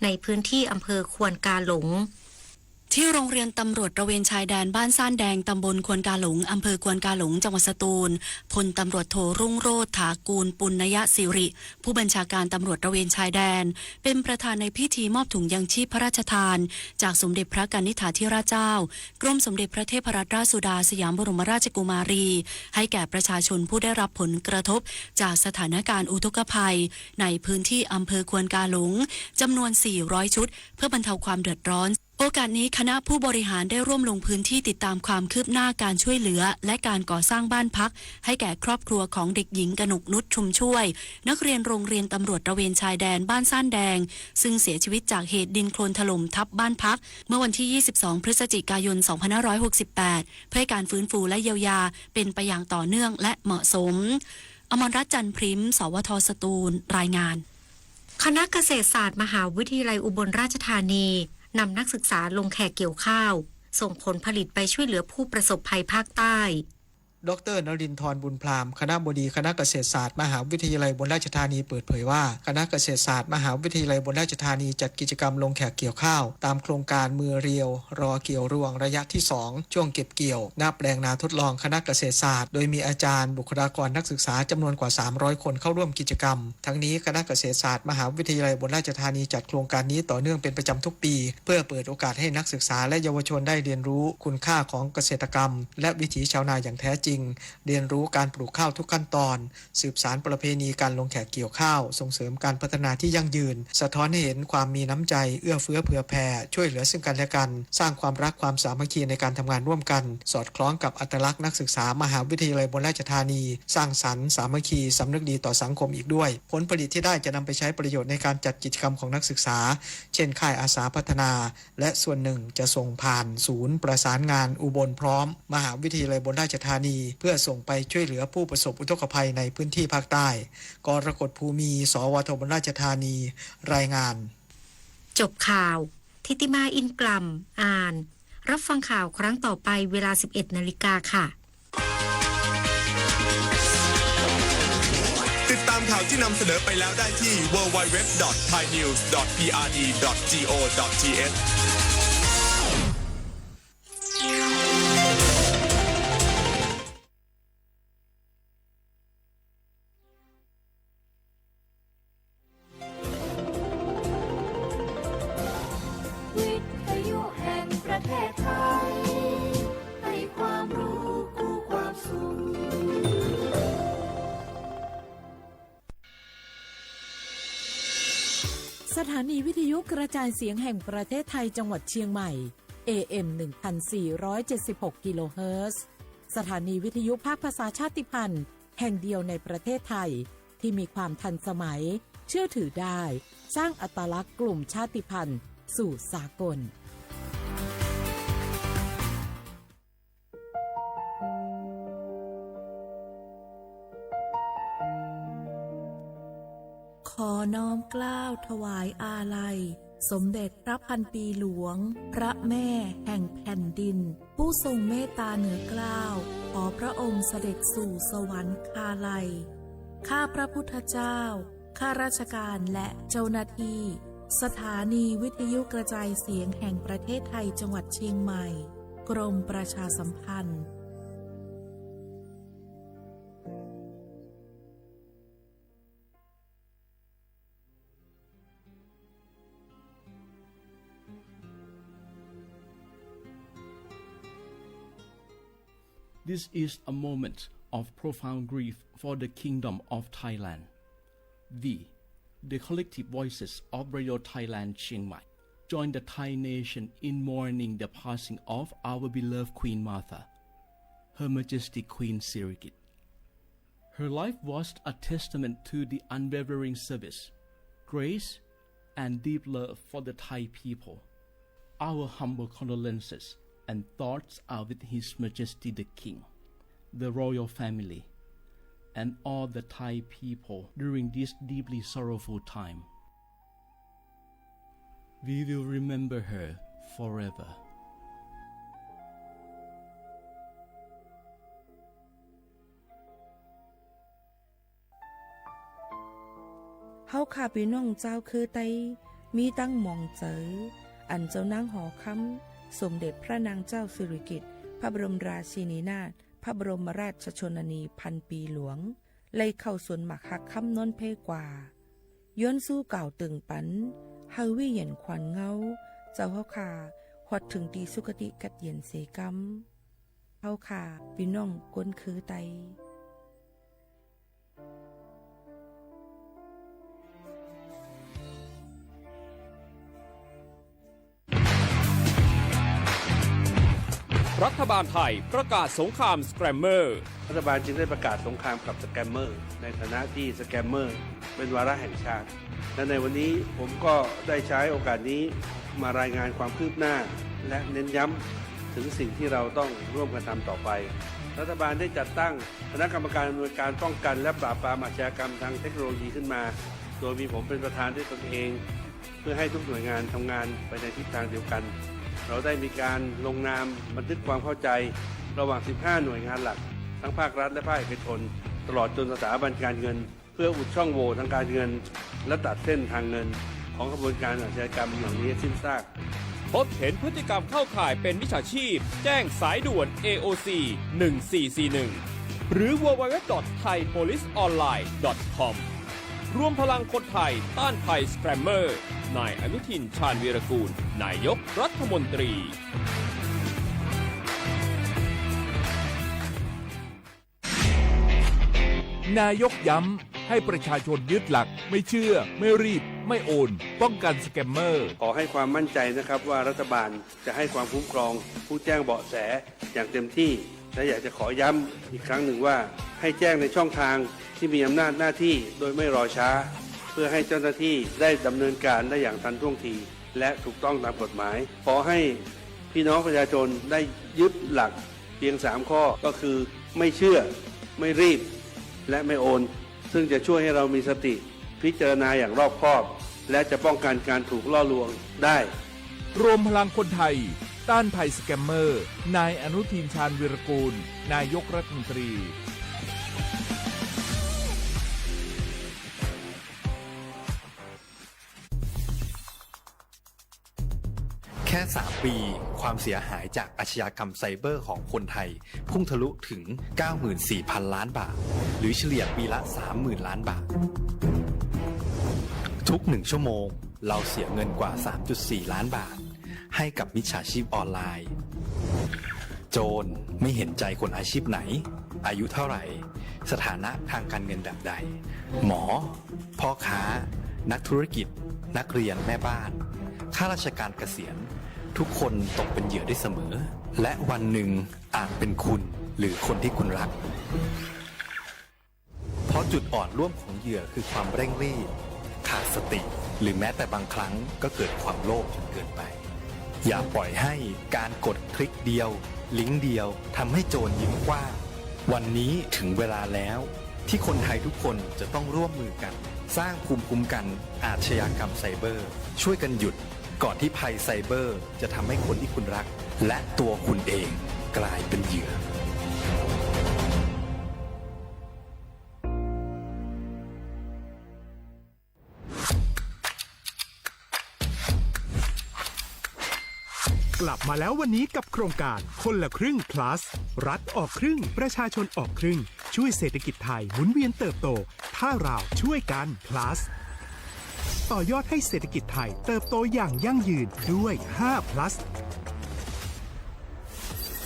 ในพื้นที่อำเภอควนกาหลงที่โรงเรียนตำรวจตระเวนชายแดนบ้านซ่านแดงตำบลควนกาหลงอำเภอควนกาหลงจังหวัดสตูลพลตำรวจโทรุ่งโรจน์ถากูลปุณณยสิริผู้บัญชาการตำรวจตระเวนชายแดนเป็นประธานในพิธีมอบถุงยังชีพพระราชทานจากสมเด็จพระกนิษฐาธิราชเจ้ากรมสมเด็จพระเทพรัตนราชสุดาสยามบรมราชกุมารีให้แก่ประชาชนผู้ได้รับผลกระทบจากสถานการณ์อุทกภัยในพื้นที่อำเภอควนกาหลงจำนวน400ชุดเพื่อบรรเทาความเดือดร้อนโอกาสนี้คณะผู้บริหารได้ร่วมลงพื้นที่ติดตามความคืบหน้าการช่วยเหลือและการก่อสร้างบ้านพักให้แก่ครอบครัวของเด็กหญิงกนกนุชชุมช่วยนักเรียนโรงเรียนตำรวจตระเวนชายแดนบ้านซ่านแดงซึ่งเสียชีวิตจากเหตุดินโคลนถล่มทับบ้านพักเมื่อวันที่22พฤศจิกายน2568เพื่อให้การฟื้นฟูและเยียวยาเป็นไปอย่างต่อเนื่องและเหมาะสมอมรรัตน์จันทร์พริมสวทสตูลรายงานคณะเกษตรศาสตร์มหาวิทยาลัยอุบลราชธานีนำนักศึกษาลงแขกเกี่ยวข้าวส่งผลผลิตไปช่วยเหลือผู้ประสบภัยภาคใต้ดร.นรินทร์บุญพรามคณบดีคณะเกษตรศาสตร์มหาวิทยาลัยอุบลราชธานีเปิดเผยว่าคณะเกษตรศาสตร์มหาวิทยาลัยอุบลราชธานีจัดกิจกรรมลงแขกเกี่ยวข้าวตามโครงการมือเรียวรอเกี่ยวรวงระยะที่2ช่วงเก็บเกี่ยวณแปลงนาทดลองคณะเกษตรศาสตร์โดยมีอาจารย์บุคลากรนักศึกษาจำนวนกว่า300คนเข้าร่วมกิจกรรมทั้งนี้คณะเกษตรศาสตร์มหาวิทยาลัยอุบลราชธานีจัดโครงการนี้ต่อเนื่องเป็นประจำทุกปีเพื่อเปิดโอกาสให้นักศึกษาและเยาวชนได้เรียนรู้คุณค่าของเกษตรกรรมและวิถีชาวนาอย่างแท้จริงเรียนรู้การปลูกข้าวทุกขั้นตอนสืบสานประเพณีการลงแขกเกี่ยวข้าวส่งเสริมการพัฒนาที่ยั่งยืนสะท้อนให้เห็นความมีน้ำใจเอื้อเฟื้อเผื่อแผ่ช่วยเหลือซึ่งกันและกันสร้างความรักความสามัคคีในการทำงานร่วมกันสอดคล้องกับอัตลักษณ์นักศึกษามหาวิทยาลัยอุบลราชธานีสร้างสรรค์สามัคคีสำนึกดีต่อสังคมอีกด้วยผลผลิตที่ได้จะนำไปใช้ประโยชน์ในการจัดกิจกรรมของนักศึกษาเช่นค่ายอาสาพัฒนาและส่วนหนึ่งจะส่งผ่านศูนย์ประสานงานอุบลพร้อมมหาวิทยาลัยอุบลราชธานีเพื่อส่งไปช่วยเหลือผู้ประสบอุทกภัยในพื้นที่ภาคใต้กรกฎภูมิสวทอุบลราชธานีรายงานจบข่าวทิติมาอินกลัมอ่านรับฟังข่าวครั้งต่อไปเวลา 11:00 น.ค่ะติดตามข่าวที่นำเสนอไปแล้วได้ที่ www.thainews.prd.go.thสถานีวิทยุกระจายเสียงแห่งประเทศไทยจังหวัดเชียงใหม่ AM 1476 กิโลเฮิรตซ์สถานีวิทยุภาคภาษาชาติพันธุ์แห่งเดียวในประเทศไทยที่มีความทันสมัยเชื่อถือได้สร้างอัตลักษณ์กลุ่มชาติพันธุ์สู่สากลขอน้อมเกล้าถวายอาลัยสมเด็จพระพันปีหลวงพระแม่แห่งแผ่นดินผู้ทรงเมตตาเหนือเกล้าขอพระองค์เสด็จสู่สวรรคาลัยข้าพระพุทธเจ้าข้าราชการและเจ้าหน้าที่สถานีวิทยุกระจายเสียงแห่งประเทศไทยจังหวัดเชียงใหม่กรมประชาสัมพันธ์This is a moment of profound grief for the Kingdom of Thailand. We, the collective voices of Radio Thailand Chiang Mai, join the Thai nation in mourning the passing of our beloved Queen Martha, Her Majesty Queen Sirikit. Her life was a testament to the unwavering service, grace, and deep love for the Thai people. Our humble condolences and thoughts are with His Majesty the King, the royal family, and all the Thai people during this deeply sorrowful time. We will remember her forever. เฮาข้าพี่น้องเจ้าคือไต มีตั้งหมองเจออันเจ้านางหอคำสมเด็จพระนางเจ้าสิริกิติ์พระบรมราชินีนาถพระบรมราชชนนีพันปีหลวงเลยเข้าสวนหมักหักคำนนเพกว่าย้อนสู้เก่าตึงปันเฮาวิเย็นขวัญเงาเจ้าเฮาขาหอดถึงตีสุขติกัดเย็นเสกำเฮาขาพี่น้องก้นคือไตรัฐบาลไทยประกาศสงครามสแกรมเมอร์ รัฐบาลจึงได้ประกาศสงครามกับสแกมเมอร์ในฐานะที่สแกมเมอร์เป็นวาระแห่งชาติและในวันนี้ผมก็ได้ใช้โอกาสนี้มารายงานความคืบหน้าและเน้นย้ำถึงสิ่งที่เราต้องร่วมกันทำต่อไปรัฐบาลได้จัดตั้งคณะกรรมการอำนวยการป้องกันและปราบปรามอาชญากรรมทางเทคโนโลยีขึ้นมาโดยมีผมเป็นประธานด้วยตนเองเพื่อให้ทุกหน่วยงานทำงานไปในทิศทางเดียวกันเราได้มีการลงนามบันทึกความเข้าใจระหว่าง 15 หน่วยงานหลักทั้งภาครัฐและภาคเอกชนตลอดจนสถาบันการเงินเพื่ออุดช่องโหว่ทางการเงินและตัดเส้นทางเงินของกระบวนการอาชญากรรมอย่างนี้สิ้นซากพบเห็นพฤติกรรมเข้าข่ายเป็นมิจฉาชีพแจ้งสายด่วน AOC 1441หรือ www.thaipoliceonline.com รวมพลังคนไทยต้านภัยสแกรมเมอร์นายอนุทินชาญวีรกูลนายกรัฐมนตรีนายกย้ำให้ประชาชนยึดหลักไม่เชื่อไม่รีบไม่โอนป้องกันสแกมเมอร์ขอให้ความมั่นใจนะครับว่ารัฐบาลจะให้ความคุ้มครองผู้แจ้งเบาะแสอย่างเต็มที่และอยากจะขอย้ำอีกครั้งหนึ่งว่าให้แจ้งในช่องทางที่มีอำนาจหน้าที่โดยไม่รอช้าเพื่อให้เจ้าหน้าที่ได้ดำเนินการได้อย่างทันท่วงทีและถูกต้องตามกฎหมายขอให้พี่น้องประชาชนได้ยึดหลักเพียง3ข้อก็คือไม่เชื่อไม่รีบและไม่โอนซึ่งจะช่วยให้เรามีสติพิจารณาอย่างรอบคอบและจะป้องกันการถูกล่อลวงได้รวมพลังคนไทยต้านภัยสแกมเมอร์นายอนุทินชาญวีรกูลนายกรัฐมนตรีแค่ 3 ปีความเสียหายจากอาชญากรรมไซเบอร์ของคนไทยพุ่งทะลุถึง 94,000 ล้านบาทหรือเฉลี่ยปีละ 30,000 ล้านบาททุก1ชั่วโมงเราเสียเงินกว่า 3.4 ล้านบาทให้กับมิจฉาชีพออนไลน์โจรไม่เห็นใจคนอาชีพไหนอายุเท่าไหร่สถานะทางการเงินแบบใดหมอพ่อค้านักธุรกิจนักเรียนแม่บ้านข้าราชการเกษียณทุกคนตกเป็นเหยื่อได้เสมอและวันหนึ่งอาจเป็นคุณหรือคนที่คุณรักเพราะจุดอ่อนร่วมของเหยื่อคือความเร่งรีบขาดสติหรือแม้แต่บางครั้งก็เกิดความโลภจนเกินไปอย่าปล่อยให้การกดคลิกเดียวลิงก์เดียวทำให้โจรยิ้มกว้างวันนี้ถึงเวลาแล้วที่คนไทยทุกคนจะต้องร่วมมือกันสร้างภูมิคุ้มกันอาชญากรรมไซเบอร์ช่วยกันหยุดก่อนที่ภัยไซเบอร์จะทำให้คนที่คุณรักและตัวคุณเองกลายเป็นเหยื่อกลับมาแล้ววันนี้กับโครงการคนละครึ่ง plus รัฐออกครึ่งประชาชนออกครึ่งช่วยเศรษฐกิจไทยหมุนเวียนเติบโตถ้าเราช่วยกัน plus ต่อยอดให้เศรษฐกิจไทยเติบโตอย่างยั่งยืนด้วย5 plus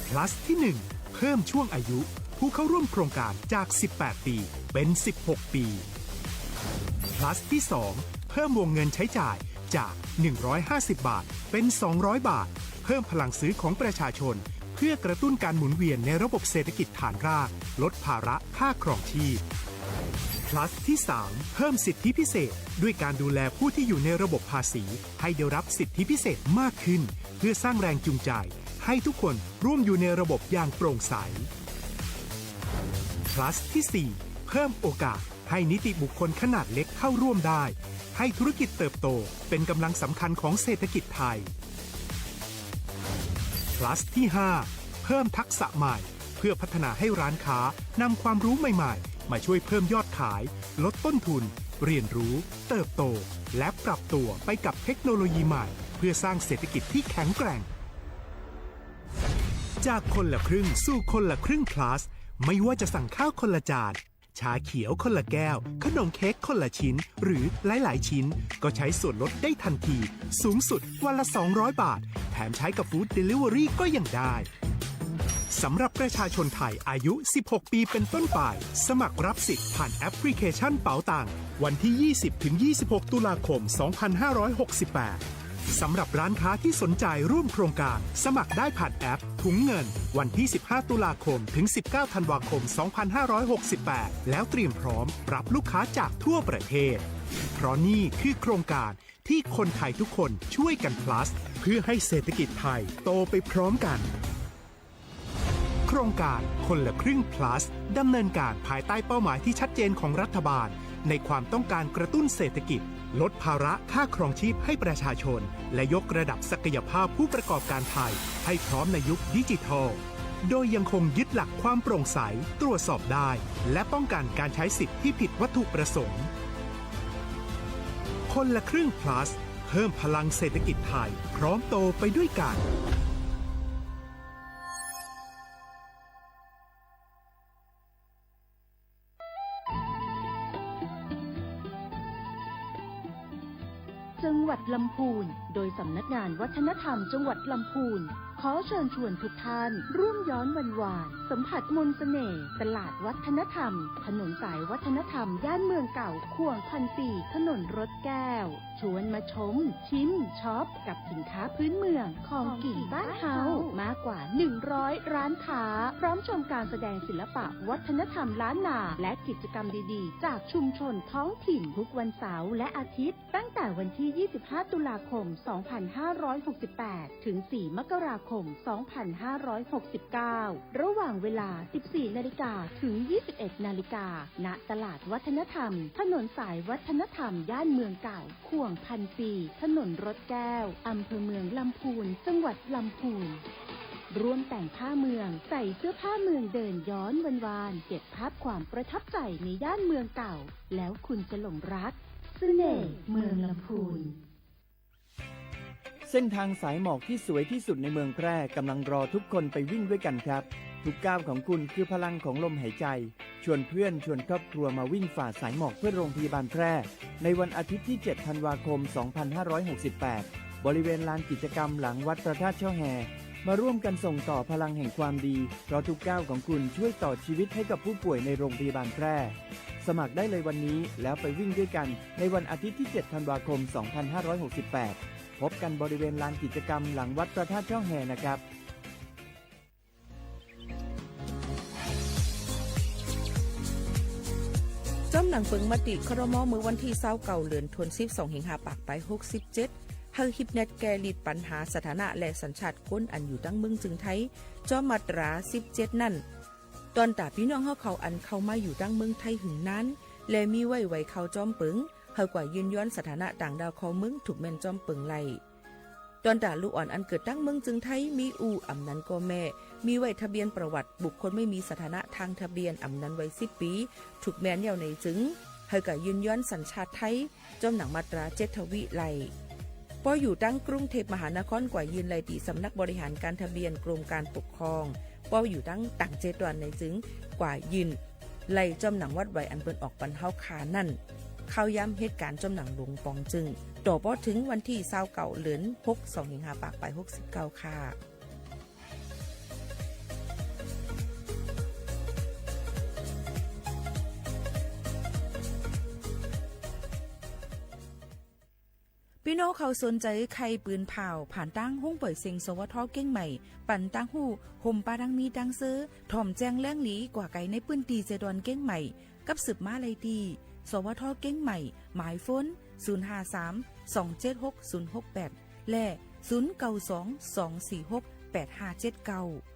plus ที่ 1 เพิ่มช่วงอายุผู้เข้าร่วมโครงการจาก 18 ปีเป็น16 ปี plus ที่ 2 เพิ่มวงเงินใช้จ่ายจาก150 บาทเป็น200 บาทเพิ่มพลังซื้อของประชาชนเพื่อกระตุ้นการหมุนเวียนในระบบเศรษฐกิจฐานรากลดภาระค่าครองชีพ plus ที่ 3 เพิ่มสิทธิพิเศษด้วยการดูแลผู้ที่อยู่ในระบบภาษีให้ได้รับสิทธิพิเศษมากขึ้นเพื่อสร้างแรงจูงใจให้ทุกคนร่วมอยู่ในระบบอย่างโปร่งใส plus ที่ 4 เพิ่มโอกาสให้นิติบุคคลขนาดเล็กเข้าร่วมได้ให้ธุรกิจเติบโตเป็นกำลังสำคัญของเศรษฐกิจไทย plus ที่ 5 เพิ่มทักษะใหม่เพื่อพัฒนาให้ร้านค้านำความรู้ใหม่ๆมาช่วยเพิ่มยอดขายลดต้นทุน เรียนรู้เติบโตและปรับตัวไปกับเทคโนโลยีใหม่เพื่อสร้างเศรษฐกิจที่แข็งแกร่งจากคนละครึ่งสู่คนละครึ่ง plus ไม่ว่าจะสั่งข้าวคนละจานชาเขียวคนละแก้วขนมเค้กคนละชิ้นหรือหลายๆชิ้นก็ใช้ส่วนลดได้ทันทีสูงสุดวันละ200 บาทแถมใช้กับฟู้ดเดลิเวอรี่ก็ยังได้สำหรับประชาชนไทยอายุ16 ปีเป็นต้นไปสมัครรับสิทธิ์ผ่านแอปพลิเคชันเป๋าตังวันที่ 20-26 ตุลาคม 2568 สำหรับร้านค้าที่สนใจร่วมโครงการสมัครได้ผ่านแอปถุงเงินวันที่ 15 ตุลาคมถึง 19 ธันวาคม 2568 แล้วเตรียมพร้อมรับลูกค้าจากทั่วประเทศเพราะนี่คือโครงการที่คนไทยทุกคนช่วยกัน plus เพื่อให้เศรษฐกิจไทยโตไปพร้อมกันโครงการคนละครึ่ง plus ดำเนินการภายใต้เป้าหมายที่ชัดเจนของรัฐบาลในความต้องการกระตุ้นเศรษฐกิจลดภาระค่าครองชีพให้ประชาชนและยกระดับศักยภาพผู้ประกอบการไทยให้พร้อมในยุคดิจิทัลโดยยังคงยึดหลักความโปร่งใสตรวจสอบได้และป้องกันการใช้สิทธิที่ผิดวัตถุประสงค์คนละครึ่ง plus เพิ่มพลังเศรษฐกิจไทยพร้อมโตไปด้วยกันจังหวัดลำพูนโดยสำนักงานวัฒนธรรมจังหวัดลำพูนขอเชิญชวนทุกท่านร่วมย้อนวันวานสัมผัสมนต์เสน่ห์ตลาดวัฒนธรรมถนนสายวัฒนธรรมย่านเมืองเก่าข่วงพันปีถนนรถแก้วชวนมาชมชิมช็อปกับสินค้าพื้นเมืองของกินบ้านเฮามากกว่า100ร้านค้าพร้อมชมการแสดงศิลปะวัฒนธรรมล้านนาและกิจกรรมดีๆจากชุมชนท้องถิ่นทุกวันเสาร์และอาทิตย์ตั้งแต่วันที่25 ตุลาคม 2568 ถึง 4 มกราคม 2569 ระหว่างเวลา 14 นาฬิกาถึง 21 นาฬิกาณตลาดวัฒนธรรมถนนสายวัฒนธรรมย่านเมืองเก่าข่วงพันปีถนนรถแก้วอำเภอเมืองลำพูนจังหวัดลำพูนร่วมแต่งผ้าเมืองใส่เสื้อผ้าเมืองเดินย้อนวานๆเก็บภาพความประทับใจในย่านเมืองเก่าแล้วคุณจะหลงรักเสน่ห์เมืองลำพูนเส้นทางสายหมอกที่สวยที่สุดในเมืองแพร่กำลังรอทุกคนไปวิ่งด้วยกันครับทุกก้าวของคุณคือพลังของลมหายใจชวนเพื่อนชวนครอบครัวมาวิ่งฝ่าสายหมอกเพื่อโรงพยาบาลแพร่ในวันอาทิตย์ที่ 7 ธันวาคม 2568 บริเวณลานกิจกรรมหลังวัดพระธาตุช่อแฮมาร่วมกันส่งต่อพลังแห่งความดีเพราะทุกก้าวของคุณช่วยต่อชีวิตให้กับผู้ป่วยในโรงพยาบาลแพร่สมัครได้เลยวันนี้แล้วไปวิ่งด้วยกันในวันอาทิตย์ที่ 7 ธันวาคม 2568 พบกันบริเวณลานกิจกรรมหลังวัดพระธาตุช่อแฮนะครับจอมหนังเปิงมติครม.มือวันที่29เดือนธันวาคม12สิงหาคมปากไป67เฮาฮิปเน็ตแกลิดปัญหาสถานะและสัญชาติคนอันอยู่ตั้งเมืองจึงไทยจอมมาตรา17นั่นตอนตาพี่น้องเฮาเขาอันเข้ามาอยู่ตั้งเมืองไทยหึงนั้นและมีไว้เข้าจอมเปิงเฮากว่ายืนย้อนสถานะต่างดาวเขาเมืองถูกแม่นจอมเปิงไล่ตอนตาลูกอ่อนอันเกิดตั้งเมืองจึงไทยมีอู่อำนั้นก็แม่มีไว้ทะเบียนประวัติบุคคลไม่มีสถานะทางทะเบียนอำนั้นไว้10ปีถูกแม่นยาวในจึงเฮากว่ายืนย้อนสัญชาติไทยจอมหนังมาตรา7ทวิไล่พออยู่ตั้งกรุงเทพมหานครกว่ายืนไล่ตีสำนักบริหารการทะเบียนกรมการปกครองพออยู่ตั้งต่างเจตวันในจึงกว่ายืนไล่จอมหนังวัดไว้อันเปิ้นออกปันเฮาคานั่นเข้าย้ำเหตุการณ์จอมหนังหลวงปองจึงต่อพอถึงวันที่29เดือน6 2สิงหาคมปากไป69ค่ะพี่น้องเขาสนใจใครปืนเผาผ่านตั้งห้องปล่อยเสียงสวทเก้งใหม่ปั่นตั้งหูห่มปาดังมีดังซื้อถ่อมแจงแล้งหลีกว่าไก่ในปืนตีเจดอนเก้งใหม่กับสืบมาเลยดีสวทเก้งใหม่หมายฝน053-276-068และ0922468579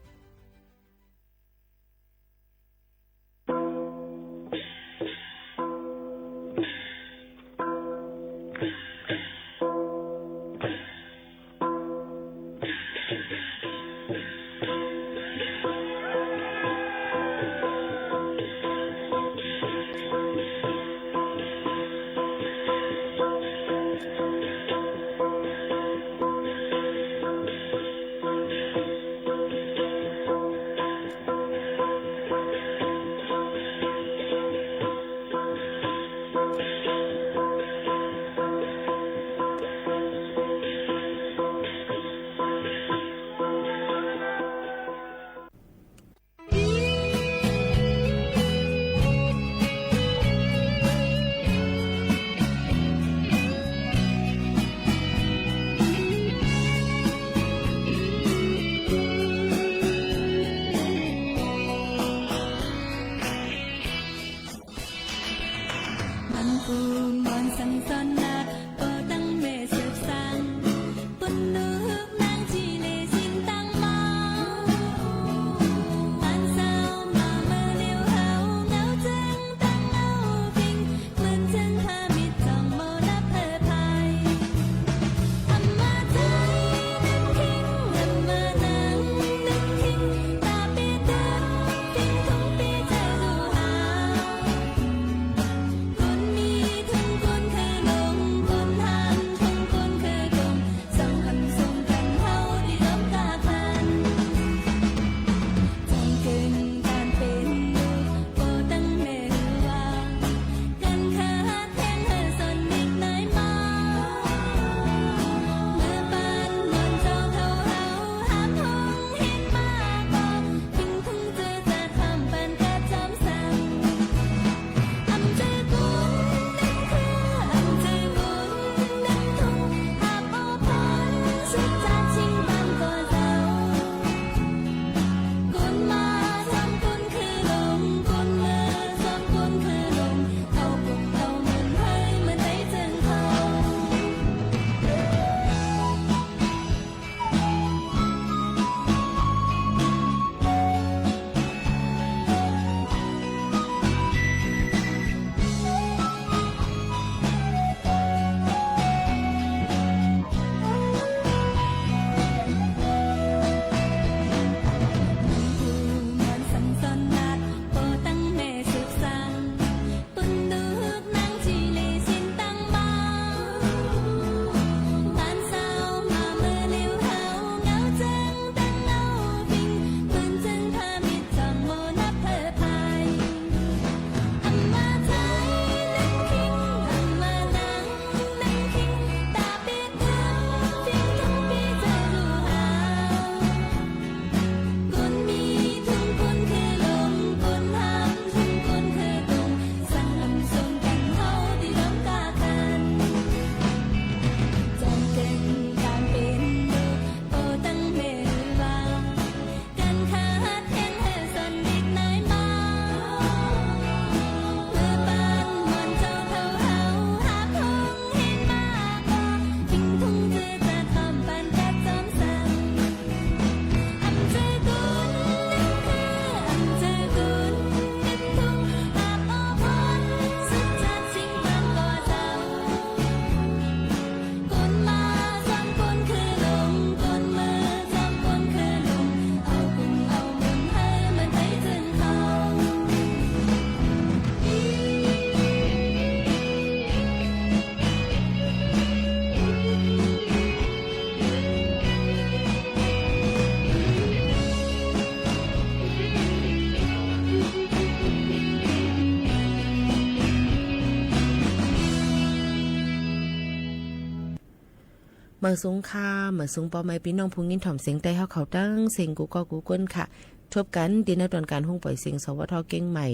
เมืองสงขลาเมืองสุงปอไม้พี่น้องผู้ยินถ่อมเสียงใต้เฮาเขาตั้งเสียงกูก็กูก้นค่ะทบกันดีในตอนการห้องปล่อยเสียงสวทเก่งใหม่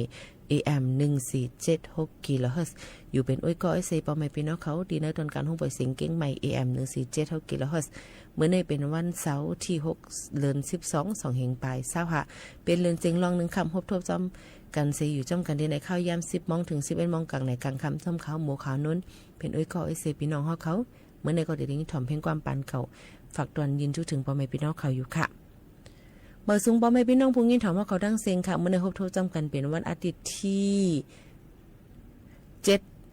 AM 1476 กิโลเฮิรตซ์อยู่เป็นอ้อยก้อยเซปอไม้พี่น้องเขาดีในตอนการห้องปล่อยเสียงเก่งใหม่ AM 1476 กิโลเฮิรตซ์เมื่อในเป็นวันเสาร์ที่6เดือน12 2เฮงปลาย25เป็นเดือนเจงลอง1ค่ำพบทบจอมกันเซอยู่จ้อมกันในข้าวยาม 10 โมงถึง 11 โมงกลางในกลางค่ำท่อมเขาหมู่ขาวนุ่นเป็นอ้อยก้อยเซพี่น้องเฮาเขาเมื่อในก็ได้ยินถ่อมเพลงความปานเขาฝากตอนยินทุถึงพ่อแม่พี่น้องเขาอยู่ค่ะเมื่อสูงพ่อแม่พี่น้องผู้ยินถ่อมว่าเขาดังเสียงค่ะเมื่อในพบโทรจำกันเป็นวันอาทิตย์ที่7เ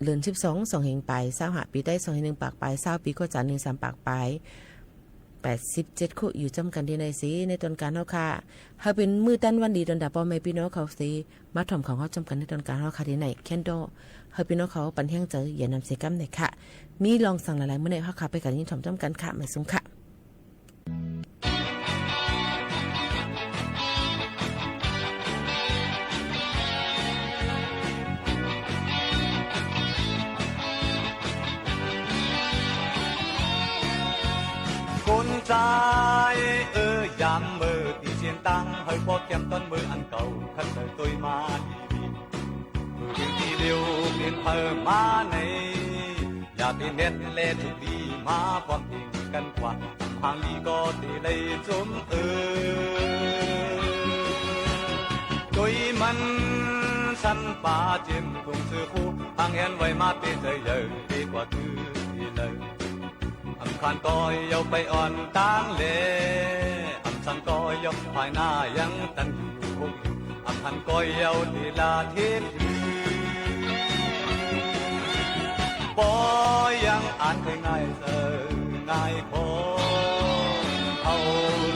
ดือน12 2เฮงปลาย25ปีใต้2เฮง1ปากปลาย20ปีก็จันทร์1 3ปากปลาย87คู่อยู่จำกันที่ในสีในตอนการเฮาค่ะเฮาเป็นมือตั้นวันดีตอนดาพ่อแม่พี่น้องเขาสิมาถ่อมของเฮาจำกันในตอนการเฮาค่ะที่ไหนแคนโดเฮาพี่น้องเขาปันแห้งเจออย่านำเสียกำไหนค่ะมีลองสั่งหลายๆมื้อในเฮาค่ะไปกันยินถ่อมจำกันค่ะไม่สูงค่ะคนใจยามมือที่เสียงตังให้พอแก้มต้นมืออันเก่าคันเธอตัวมาดีมือทีเดียวเปลี่ยนเธอมาในอย่าตีเน็ตเล่ทุกดีมาความจริงกันกว่าห่างลีก็ตีเลยจมตัวมันสันป่าเจียมคงซื้อคู่ห่างเห็นไว้มาเป็นเธอเยอะดีกว่าคือที่เลยอำคานก็ยกไปอ่อนตั้งเลอำสังก็ยกภายหน้ายังตันอยู่อำพันก็ยาวทีลาทิศปอยังอ่านง่ายเสอง่ายพอเอา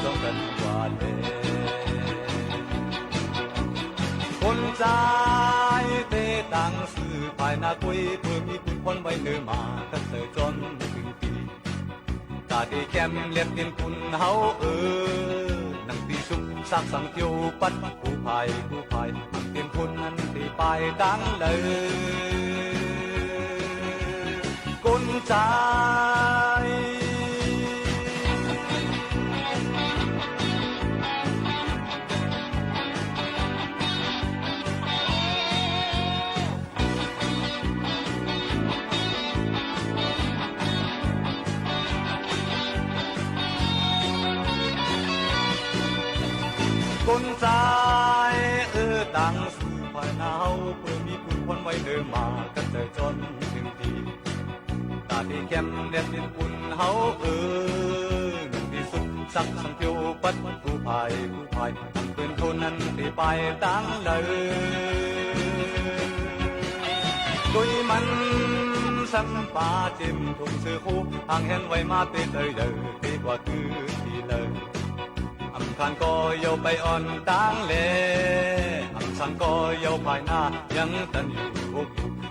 จงกันกว่าเลคนใจเตตังสื่อภายหน้าคุยเพื่อมีคุณคนไว้เนื้อมากันเสอจนถึงปีตาดีแก้มเล็บเนียนคุณเฮานังตีสุกสักสังเกียวปัดผู้ภายมันเตรียมคุณนั้นตีไปดังเลยกุนใจคนใจตั้งสู่ภายหนาวเพื่อมีคุณคนไว้เดิมมากันเจอจนถึงทีตาที่แก้มเด็ดดินคุณเฮาหนึ่งที่สุดสักสังเกียวปัดผู้ภายมันเป็นคนนั้นที่ไปตั้งเลยดุยมันสัมปาจิมทุ่งซื้อคู่ห่างเห็นไว้มาเป็นเลยดีกว่าคือที่เลยอำคานก็โยไปอ่อนตั้งเลอำสังก็โยภายหน้ายังตันอยู่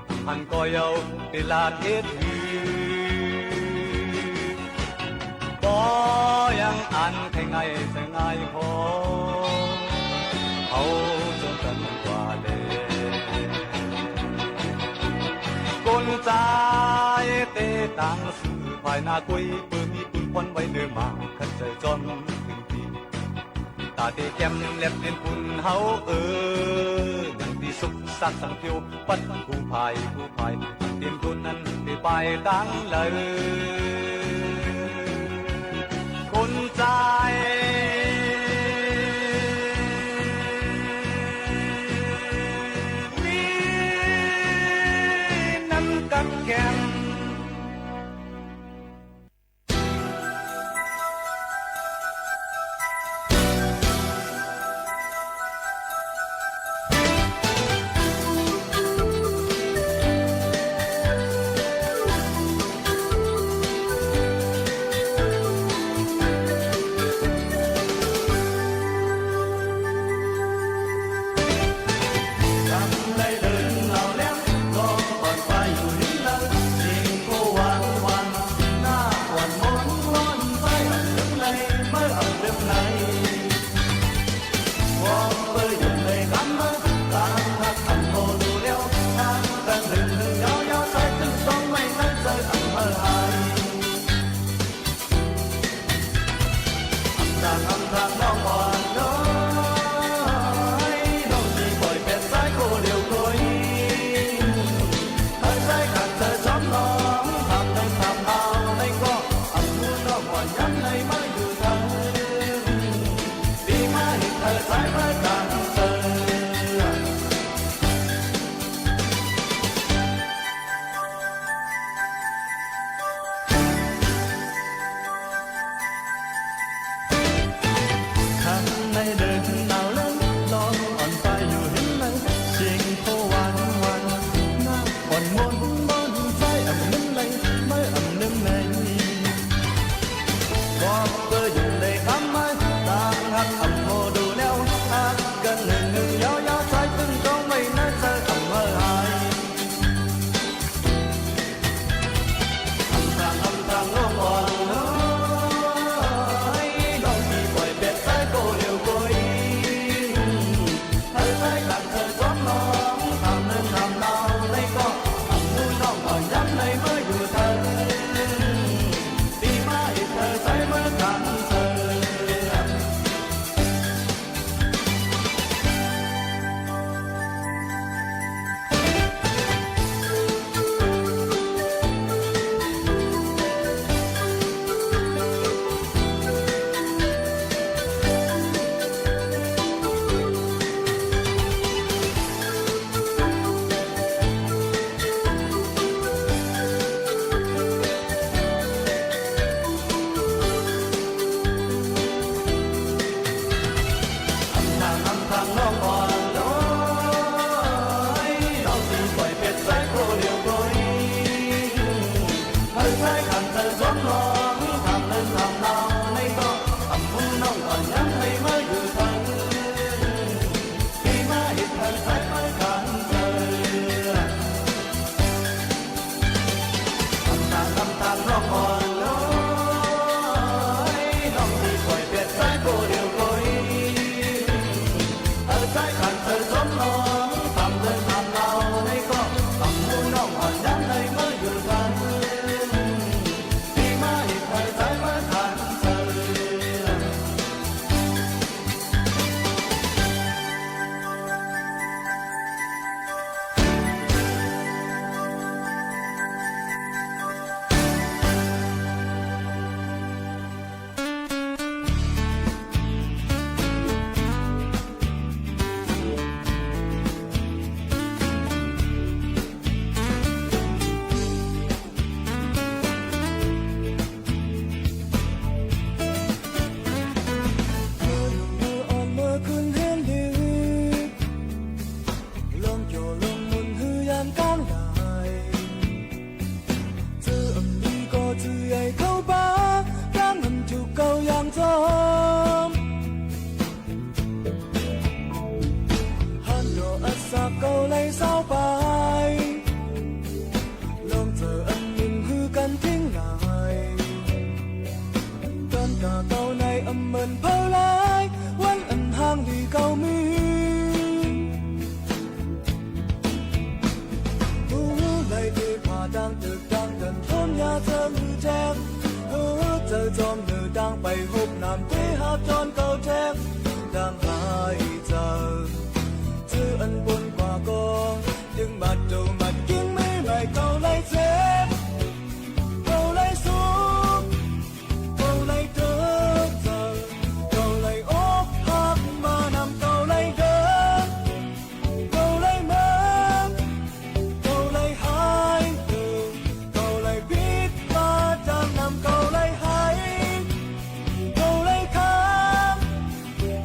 อำพันก็โยติลาทิศบ่ยังอันแค่ไงแต่ไงพอเอาจนกันกว่าเลกุนใจเตตังสื่อภายหน้าคุยเพื่อมีคุณคนไว้เดิมมาคันเจอจนตาที่แก้มเล็บเนียนคุณเฮานังที่สุกสักสังเกียวปัดผู้ภายเตรียมคุณนั้นที่ไปตั้งเลยคนใจมีน้ำกัดแก้ม ก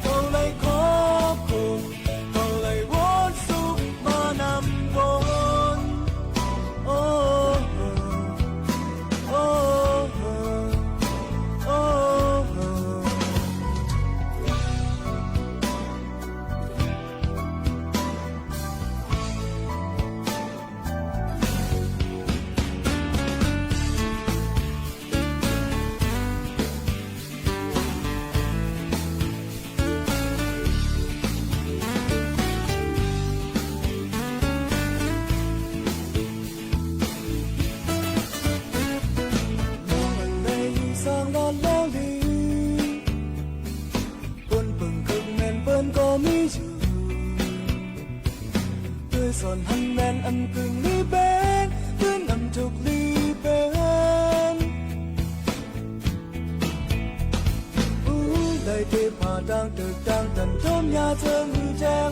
ส่วนหันแมนอันกึ่งลีเบนพื้นอันถูกลีเบนได้เทผ่าดังตึกดังตันทมยาเชิงมือแจง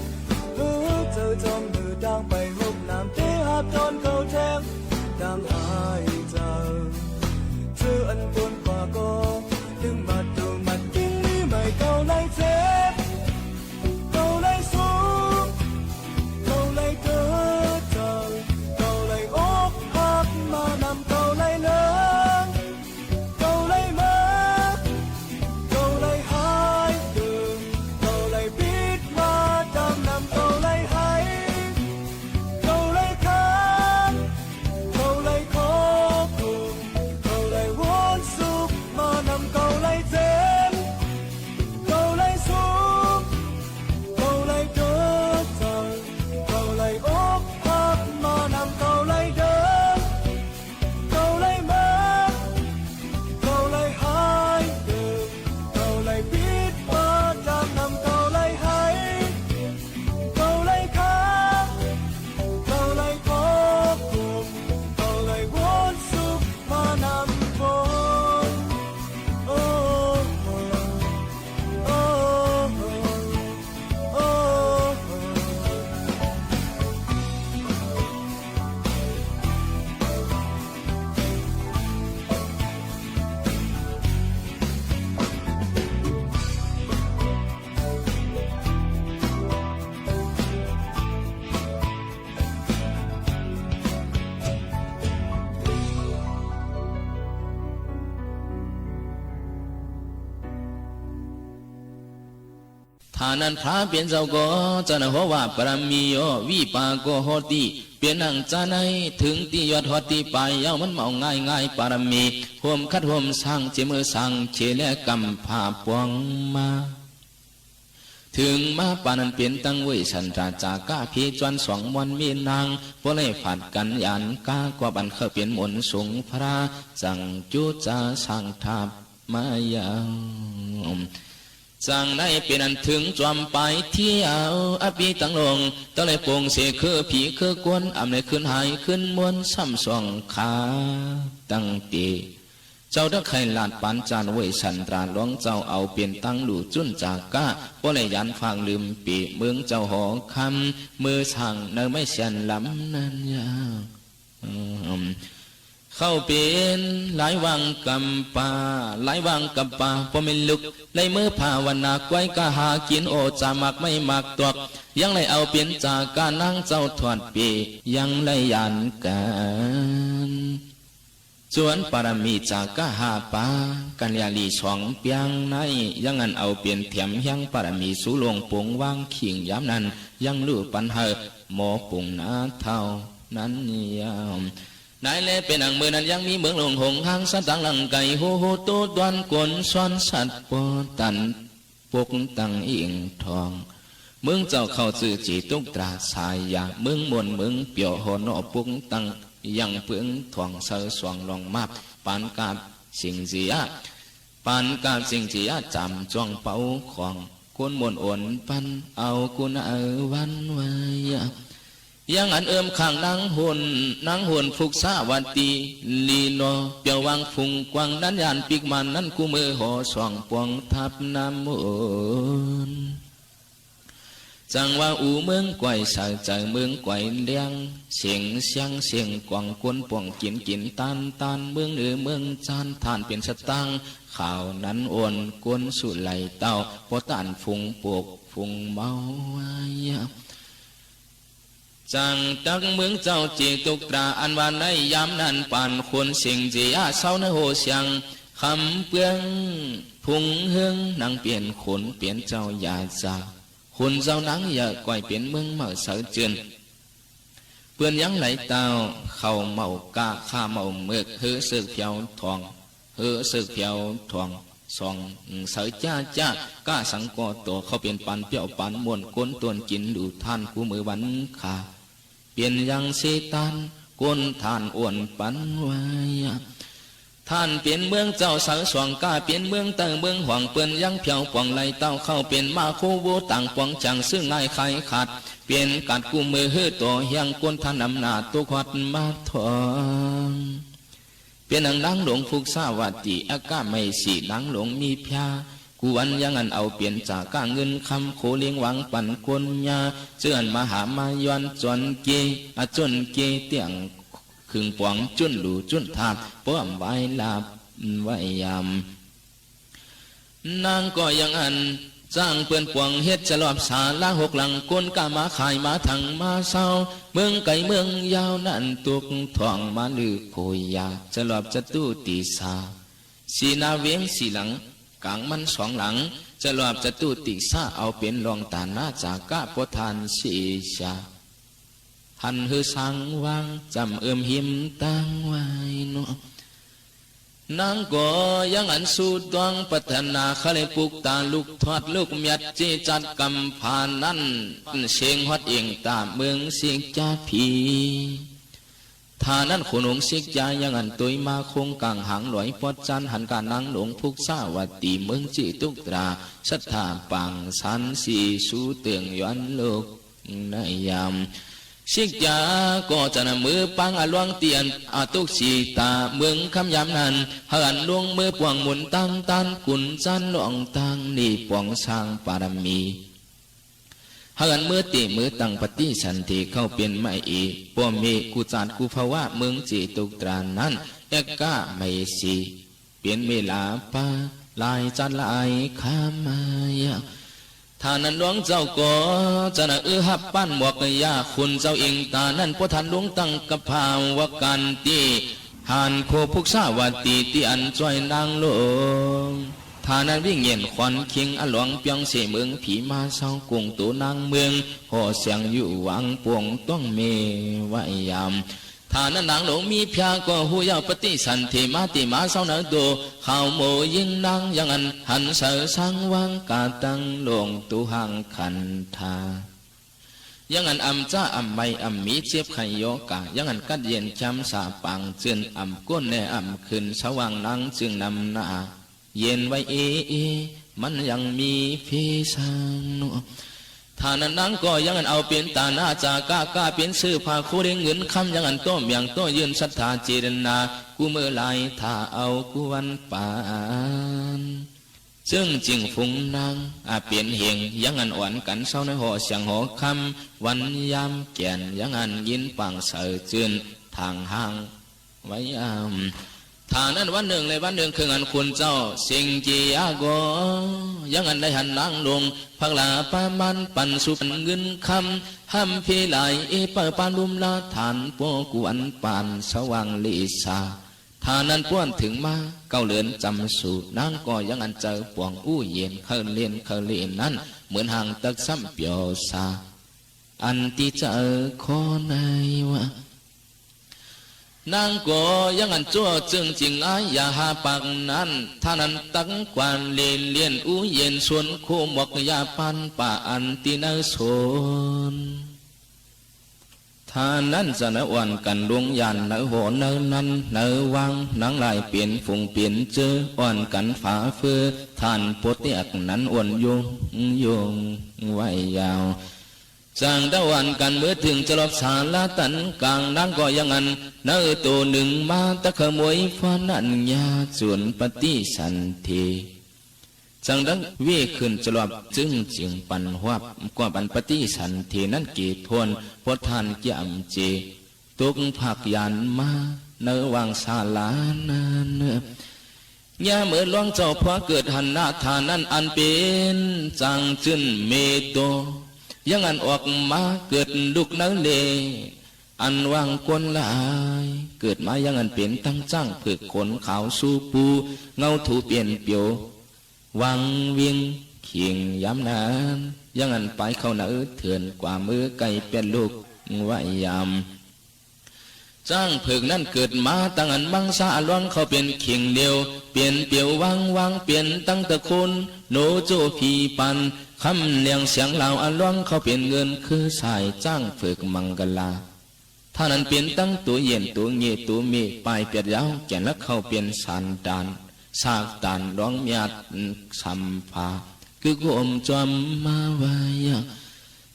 เจอจอมมือดังไปหบน้ำเทหับจนเขาแทงดังหายเจ้าเจออันบนกว่าก็ถึงมาดูมันกิ้งนี่ไม่เก่าไล่เจ็บเก่าไล่สูงเก่าไล่เกิดเจ้าเก่าไล่อกหักมานำเก่าไล่เลิงเก่าไล่มาเก่าไล่หายเดิมเก่าไล่ปิดมาดำนำเก่าไล่หายเก่าไล่ค้างเก่าไล่ขอคุมเก่าไล่วนสุขมานำเก่าไล่เจ็บเก่าไล่สูงเก่าไล่เกิดเจ้าเก่าไล่อกหักมานำเก่าไล่เดิมเก่าไล่มาเก่าไล่หายเดิมเก่าไล่ปิดมาจำนำเก่าไล่หายเก่าไล่ค้างเก่าไล่ขอคุมเก่าไล่วนสุขมานำบนโอ้โอ้โอ้โอ้ ฐานันพระเปลี่ยนเจ้าก็จะนหัวว่าปรมีโยวิปากโกโหติเปลี่ยนนังจาในถึงตียอดหอติไปเย้ามันเมาง่ายง่ายปรมีห่มคัดห่มสร้างเจมือสั่งเชลกำผาปวงมาถึงมาปานันเปลี่ยนตั้งไว้ฉันราจาก้าพีจวนสองวันมีนางพวกเลยผัดกันยันก้ากว่าบันเข้าเปลี่ยนหมุนสูงพระจังจุจาสั่งทับมายาวจังได้เป็นอันถึงจอมไปเที่ยวอภิตังลงต้องเลยปงเสคือผีคือกวนอำเลยขึ้นหายขึ้นมวนซ้ำสองขาตั้งปีเจ้าดักไข่ลาดปานจานไว้สันตราหลวงเจ้าเอาเปลี่ยนตั้งหลู่จุนจากก้าพวกเลยยันฟังลืมปีเมืองเจ้าหอคำมือสั่งเนอไม่เสียนลำนั้นยาวเข้าเป็นหลายวังกำปาหลายวังกำปาพอไม่ลุกเลยมือภาวนาไว้กะหากินโอจามักไม่มักตวกยังเลยเอาเปลี่ยนจากการนั่งเจ้าถอดปียังเลยยันกันจวนปรมีจากกะหาปากันยาลีสองเปียงในยังงันเอาเปลี่ยนเถียมยังปรมีสุลงปงวางขิงย้ำนั้นยังลู่ปันเหอหมอปุงนาเท่านั้นยาวนายเล่เป็นอังมือนั้นยังมีเมืองหลงหงหางสัตังหลังไก่หูหูโตดวนกวนซ้อนสัตว์ปอตันปกตังอิงทองเมืองเจ้าเข้าสื่อจีตุกตราสายยาเมืองมวลเมืองเปียวหอนอปุกตังยังเปืองทองเสอสวงลองมาปานกาบสิงเสียปานกาบสิงเสียจำจ้องเป้าของคนมวลอ่อนปันเอากุณวันไว้ยังอันเอิมข้างนางหุ่นฟุกสาวัตีลีโนเปียววังฟุงกวางนั้นยานปิกมันนั้นกูมือห่อสองปวงทับน้ำมุนจังว่าอูเมืองไกวสายใจเมืองไกวเลี้ยงเสียงเสียงเสียงกวางกวนปวงกินกินตานเมืองเหนือเมืองจานทานเป็นสตังข่าวนั้นอ่อนกวนสุไหลเต้าพอตานฟุงปวกฟุงเมาจังตักเมืองเจ้าจีตุกตราอันวานในยามนั้นปานคนสิงจีอาเศร้าในโหเสียงคำเปลืองพุงเฮืองนางเปลี่ยนขนเปลี่ยนเจ้าอย่าจากคนเจ้านังอย่าก่อยเปลี่ยนเมืองเมื่อเสือเจือนเปื่อนยังไหลเต้าเข่าเมากาข้าเมาเมือกเฮือสึกเพียวทองเฮือสึกเพียวทองสองเสือจ้าก้าสังกอตัวเขาเปลี่ยนปันเปียวปันมวนก้นตวนกินดูท่านกูมือวันขาเปลี่ยนยังเสตันก้นท่านอ้วนปันไว้ท่านเปลี่ยนเมืองเจ้าสาวสวงก้าเปลี่ยนเมืองเติงเมืองหวังเปื่อนยังเพียวปวงไหลเต้าเข้าเปลี่ยนมาคู่วูต่างปวงจังซึ่งง่ายใครขาด เปลี่ยนการกู้มือฮื้อตัวเฮียงกวนทันอำนาจตัวขวัดมาทองเปลี่ยนนังหลงฟุกสาวัติอากาไม่สีนังหลงมีพยากวนยังอันเอาเปลี่ยนจากก้าเงินคำโคเลี้ยงหวังปั่นกวนยาเจือนมหามายอนจนเกจนเกเตียงขึงปวงจุนหลูจุนทาบป้อมไว้ลาบไว้ยำนางก็ยังอันจ้างเปื่อนปวงเฮ็ดจะรอบสาละหกหลังก้นกามาขายมาถังมาเศร้าเมืองไก่เมืองยาวนั่นตุกทองมาลือโคยาจะรอบจะตู้ตีสาสีนาเวียงสีหลังกลางมันสองหลังจะรอบจะตู้ตีสาเอาเป็นรองตาหน้าจากกะปทานสีชาหันฮือสังวางจำหิมตั้งไว้เนาะนางก็ยังอันสู้ดวงพัฒนาเขาเลยปลุกตาลูกทอดลูกเมียดจีจัดกำพานั้นเสียงฮอดเองตามเมืองเสียงจ่าผีทานั้นขนงเสียงจ่ายังอันตุยมาคงกลางหางหลอยปอดจันหันการนางหลงพุกสาวัตตีเมืองจีตุกตราศรัทธาปังสันสีสู้เตืองย้อนโลกในยามสิกยาก็จะนำมือปังอลวงเตียนอาตุกสีตาเมืองคำยำนันหันลวงมือปวงหมุนตั้งตันกุนจันหลวงตังนี่ปวงสร้างปารมีหันมือตีมือตั้งปฏิสันติเข้าเป็นไม่อีป้อมมีกุจาดกุภาวะเมืองจีตุกตรานั้นเอกกะไม่สีเปลี่ยนเวลาปาลายจันลายขามายาท่านั้นหลวงเจ้าก็จะน่ะหับปั้นหมวกยาคุณเจ้าเองตานั้นพระท่านหลวงตั้งกับภาวกันตีหันโคพุกสาวัตตีที่อันจ้อยนางหลวงท่านั้นวิ่งเย็นควันคิงอหลวงเปียงเสเมืองผีมาเศร้ากุงตัวนางเมืองห่อเสียงอยู่หวังปวงต้องเมไว้ยามท่านั้นนางหลวงมีพยาก็หูยาวปฏิสันติมาติมาเศร้าเนอโดข่าวโมยิงนางยังอันหันเสอสังวังกาตังหลวงตุหังขันธายังอันอำจ้าอำไม่อำมีเจ็บไขโยกายังอันกัดเย็นจำสาปังเจือนอำก้นแน่อำขึ้นสว่างนางจึงนำหน้าเย็นไว้มันยังมีพิสังท่านั้นนางก็ยังอันเอาเป็นตาหน้าจากกาเป็นซื้อผ้าคูเด้งเงินคำยังอันโต้มอย่างโต้ยืนศรัทธาเจรนากูเมื่อไรถ้าเอากูวันปานซึ่งจึงฟุ้งนางเปลี่ยนเหงยังอันอ่อนกันเศร้าในหอเสียงหอคำวันยามแก่นยังอันยินปังเสือจืนทางห่างไว้ท่านั้นวันหนึ่งเลยวันหนึ่งคืออันคุณเจ้าสิงจียากยังอันได้หันนางลงพักลาปามันปันสุปันเงินคำห้ำพีไหลเปิดปานลุมลาฐานโปกวนปานสว่างลิสาท่านั้นป้วนถึงมาเก้าเลือนจำสูนางก็ยังอันเจอปวงอู้เย็นเคเลียนนั้นเหมือนห่างตักซ้ำเปียวซาอันที่เจอขอในวะนางก็ยังอันจั่วจึงจริงอย่าหาปากนั้นท่านั้นตั้งกวนเลียนอู้เย็นส่วนโคมอกยาปันป่าอันตีนโซนท่านั้นจะนวันกันดวงยันเนหัวเนนั้นเนวังนางลายเปลี่ยนฝงเปลี่ยนเจออ่อนกันฝาเฟือท่านโปเตียกนั้นอ่อนโยงไว้ยาวจางดาวันกันเมื่อถึงจะลบสาละตันกลางนางก็ยังอันเนื้อตัวหนึ่งมาตะขมวยฟ้านันยาส่วนปฏิสันทีจังดังเวขึ้นจะลบจึงปันหวับกว่าปันปฏิสันทีนั้นกีทวนพดทานยำเจตุกผักยันมาเนื้อวางสาลานาเนื้อยาเมื่อหลวงเจ้าพระเกิดหันหน้าทานั้นอันเป็นจังจึนเมโตยังอันออกมาเกิดลุกนั้นเลอันวางกวนลายเกิดมายังอันเป็นตั้งจ้างผึกขนขาวสู้ปูเงาถูเปลี่ยนเปียววังเวียงเขียงย้ำนานยังอันไปเข้าเนื้อเถื่อนกว่ามือไก่เป็นลูกไว้ยามจ้างผึกนั้นเกิดมาตั้งอันบังซาล้วนเขาเป็นเขียงเดียวเปลี่ยนเปียววังเปลี่ยนตั้งตะคนโนโจพีปันคำเลียงเสียงเหล่าอันล้วนเขาเป็นเงินคือสายจ้างฝึกมังกลาท่านั้นเปลี่ยนตั้งตัวเย็นตัวเงียตัวมีปลายเปียดยาวแก่นแล้วเขาเปลี่ยนสันดานสากดานร้องเมียดสัมภาคือกุมจอมมาไว้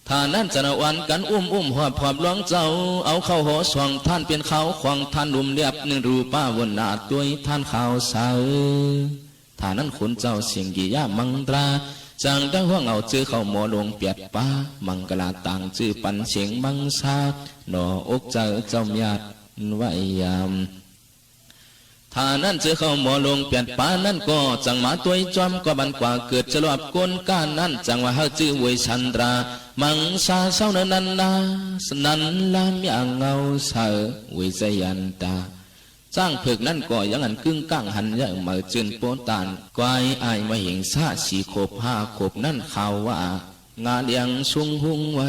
ท่านั้นจะนวันกันอุ้มหอบหลวงเจ้าเอาเข้าหอสวงท่านเป็นเขาขวางท่านดุมเรียบหนึ่งรูป้าวนหน้าตัวท่านข่าวเสาท่านั้นขุนเจ้าเสียงกิยามังตราจังได้ห่วงเอาจื้อเข้าหมอลงเปียดป้ามังกลาต่างจื้อปันเสียงมังซาหนออกเจ้าญาติไว้ยามท่านั้นจื้อเข้าหมอลงเปียดป้านั่นก็จังมาตัวจอมก็บันกว่าเกิดจะรอบก้นก้านนั้นจังว่าเฮาจื้อเวยชันตรามังซาเศร้านันนาสนันลามอย่างเงาเสือวิจยันตาจ้างเผือกนั่นก็ยังอันกึ่งก้างหันยังเหมือจืนโปตานกวายอายมาเห็นซาสีขบห้าขบนั่นข่าวว่างาเลียงชุงหุงไว้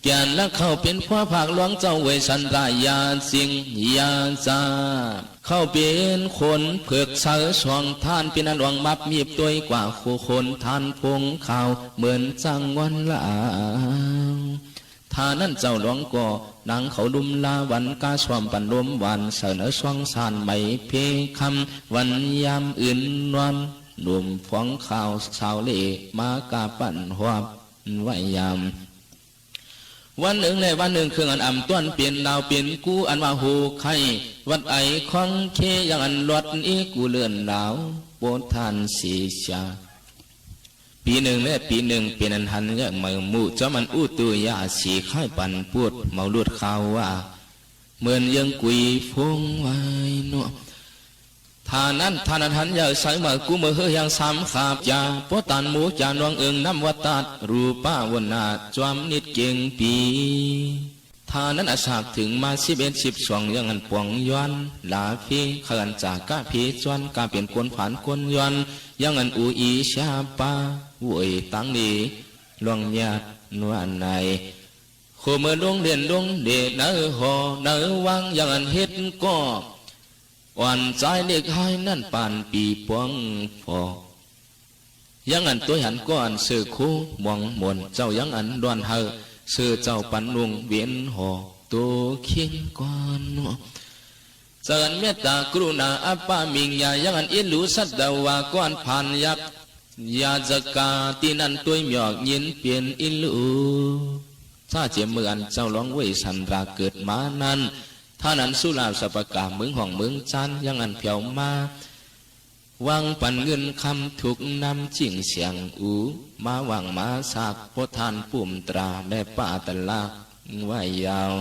แก่นและเข้าเป็นพ่อภาคหลวงเจ้าเวสันรายาสิงยาจาเข้าเป็นคนเผือกเสือสองท่านเป็นอันหวังมับมีบตัวกว่าคู่คนท่านพงข่าวเหมือนจังวันละท่านั้นเจ้าหลวงก็นางเขาลุมลาวันกาสวมปันลมวันเสนอสวงสานไม่เพคำวันยามอื่นวันหนุ่มฟ้องข่าวสาวเล่มากาปั่นหัวไว้ยามวันหนึ่งเลยวันหนึ่งเครื่องอันอ่ำต้นเปลี่ยนดาวเปลี่ยนกูอันว่าหูไข่วัดไอของเคยังอันลดอีกูเลื่อนดาวโปทานสีชาปีหนึ่งและปีหนึ่งเป็นอันหันยังมือมูเจ้ามันอู้ตัวยาสีไข่ปั่นปวดเมาลุดข่าวว่าเหมือนยังกุยฟงไว้เนาะท่านั้นหันยาใส่มากูมือเฮือยังสามขาบยาโปตันหมูจานวงเอิงน้ำวัดตัดรูป้าวนนาจวมนิดเก่งปีท่านั้นอาสากถึงมา11-12ยังอันปวงย้อนลาพีเขินจากกะพีจวนกาเป็นคนผ่านคนย้อนยังอันอูอีชาปาโวยตั้งนี้ลวงญาตินวลในโคเมื่อลงเรียนลงเดเนื้อหอเนื้อวังยังอันเฮ็ดก็อ่อนใจเด็กให้นั่นปานปีปวงพอยังอันตัวหันก้อนสื่อคู่มองมนเจ้ายังอันดวนเฮอสื่อเจ้าปันลุงเวียนหอตัวเคียงก้อนเจริญเมตตากรุณาอัปปามิงยายังอันอิลูสัตดาวาก้อนผ่านยับยาจกาตีนันตัวหยอกยินเปลี่ยนอิลูถ้าเจียมเมือนเจ้าร้องเวสันราเกิดมานั้นท่านั้นสุลาสปกาเมืองห้องเมืองจันยังอันเพียวมาวางปันเงินคำถูกนำจิ่งเสียงอูมาวางมาสากโพธานปุ่มตราแม่ป้าตะลากไว้ยาว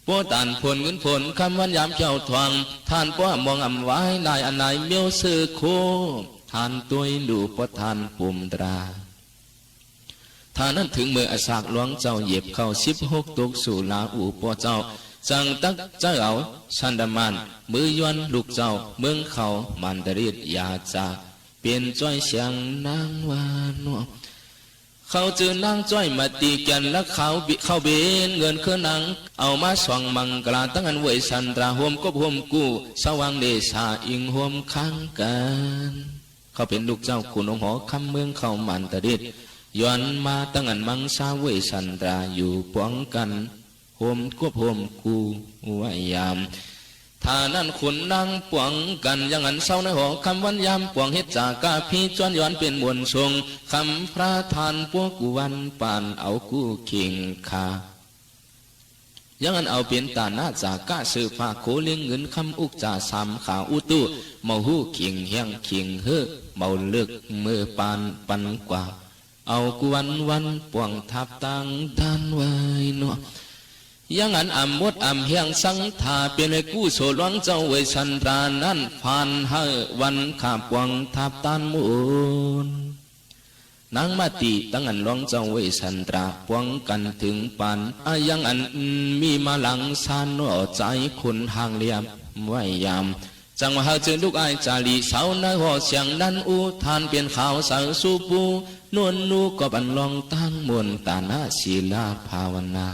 โพธานผลเงินผลคำวันยามเจ้าทวงท่านป้ามองอำไว้นายอันไหนเมียวซื้อโคท่านตัวดูโพธานปุ่มตราท่านั้นถึงเมื่ออาสากหลวงเจ้าเหยียบเข้า16ตกสู่ลาอูป้อเจ้าจังตักเจ้าเอาชันดามันมือยวนลูกเจ้าเมืองเขามันดริดยาจาเปลี่ยนจ้อยเสียงนางวานเขาจือนางจ้อยมาตีแกนและเขาเบนเงินคือนางเอามาส่องมังกลาตั้งอันเวยสันตราห่มก็ห่มกู้สว่างเดชาอิงห่มข้างกันเขาเป็นลูกเจ้าขุนองหอคำเมืองเขามันดริดย้อนมาตั้งอันมังสาเวยสันตราอยู่ป้องกันโฮมควบโฮมกูไว้ยามท่านั้นขุนนางปวงกันยังอันเศร้าในหอคำวันยามปวงเฮ็ดจากกาพีจวนย้อนเป็นมวลทรงคำพระทานพวกกูวันปานเอากูเข่งคายังอันเอาเป็นตาหน้าจากกาสืบผาโคเลี้ยงเงินคำอุกจ่าสามขาอุตุเมาหูเข่งเฮียงเข่งเฮเมาเลือกมือปานปันกว่าเอากูวันปวงทับตังด้านไว้เนาะยังอันอ่ำมดอ่ำเฮียงสังทาเป็นไอ้กู้โสหลวงเจ้าเวสันตรานั้นผ่านเฮวันขาบวังทับตันมูลนางมาติตั้งอันหลวงเจ้าเวสันตราปวงกันถึงปานยังอันมีมาหลังสานนอใจคนห่างเลียมไว้ยามจังว่าเฮาเจอลูกไอจาลีเสาในหอเสียงดันอูทานเปลี่ยนข่าวสาวสูปูนวลนูก็บันลองตั้งมนตานาศีลาภาวนา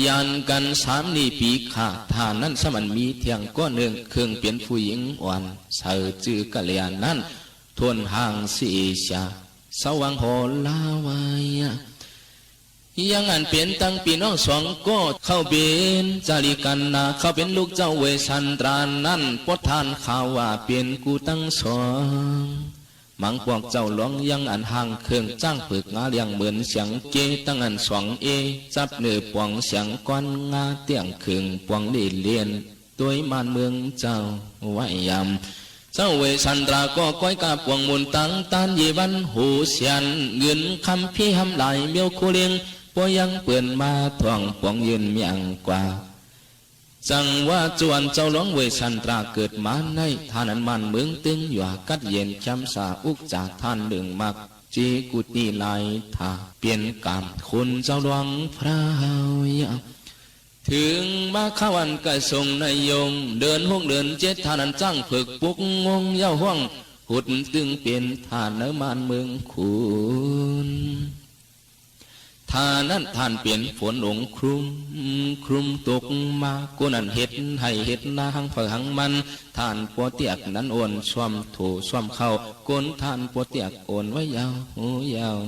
ยันกันสามนีปีขาทานนั้นสมันมีเทียงก้อนหนึ่งเครื่องเปลี่ยนผู้หญิงอ่อนเสือจื้อกะเลียนนั้นทวนห่างสีชาสว่างหอลาวายยังอันเปลี่ยนตั้งปีน้องสองก็เข้าเป็นจาริกันนาเขาเป็นลูกเจ้าเวสันตรานั้นพดทานข่าวว่าเปลี่ยนกูตั้งสอง มังพวกเจ้าหลวงยังอันห่างเครื่องจ้างฝึกงาเลียงเหมือนเสียงเกตั้งอันสองจับเนื้อปวงเสียงก้อนงาเตียงเครื่องปวงเลียนตัวมานเมืองเจ้าไว้ยำเจ้าเวสันตราก็ก้อยกาปวงมุนตังตานยีวันหูเสียนเงินคำพี่หำไหลเมียวคูเลียงปวยังเปื่อนมาท่องปวงยืนเมียงกว่าจังว่าจวนเจ้าหลวงเวสันตราเกิดมาในท่านันมันเมืองตึงหยวกัดเย็นจำสาอุกจากท่านดึงมักจีกุตีลายถาเปลี่ยนกามคุณเจ้าหลวงพระยาถึงมาข้าวันกะทรงนายงเดินห้องเดินเจ็ดท่านันจ้างฝึกปุกงงเย้าห้องหุดตึงเปลี่ยนท่านเนื้อมันเมืองคุณท่านั้นท่านเปลี่ยนฝนหลงครุมตกมากูนั่นเห็ดให้เห็ดนาหังเผหังมันท่านปวเตียกนั้นโอนswมถูswมเข้าก้นท่านปวเตียกโอนไว้ยาวหูยาว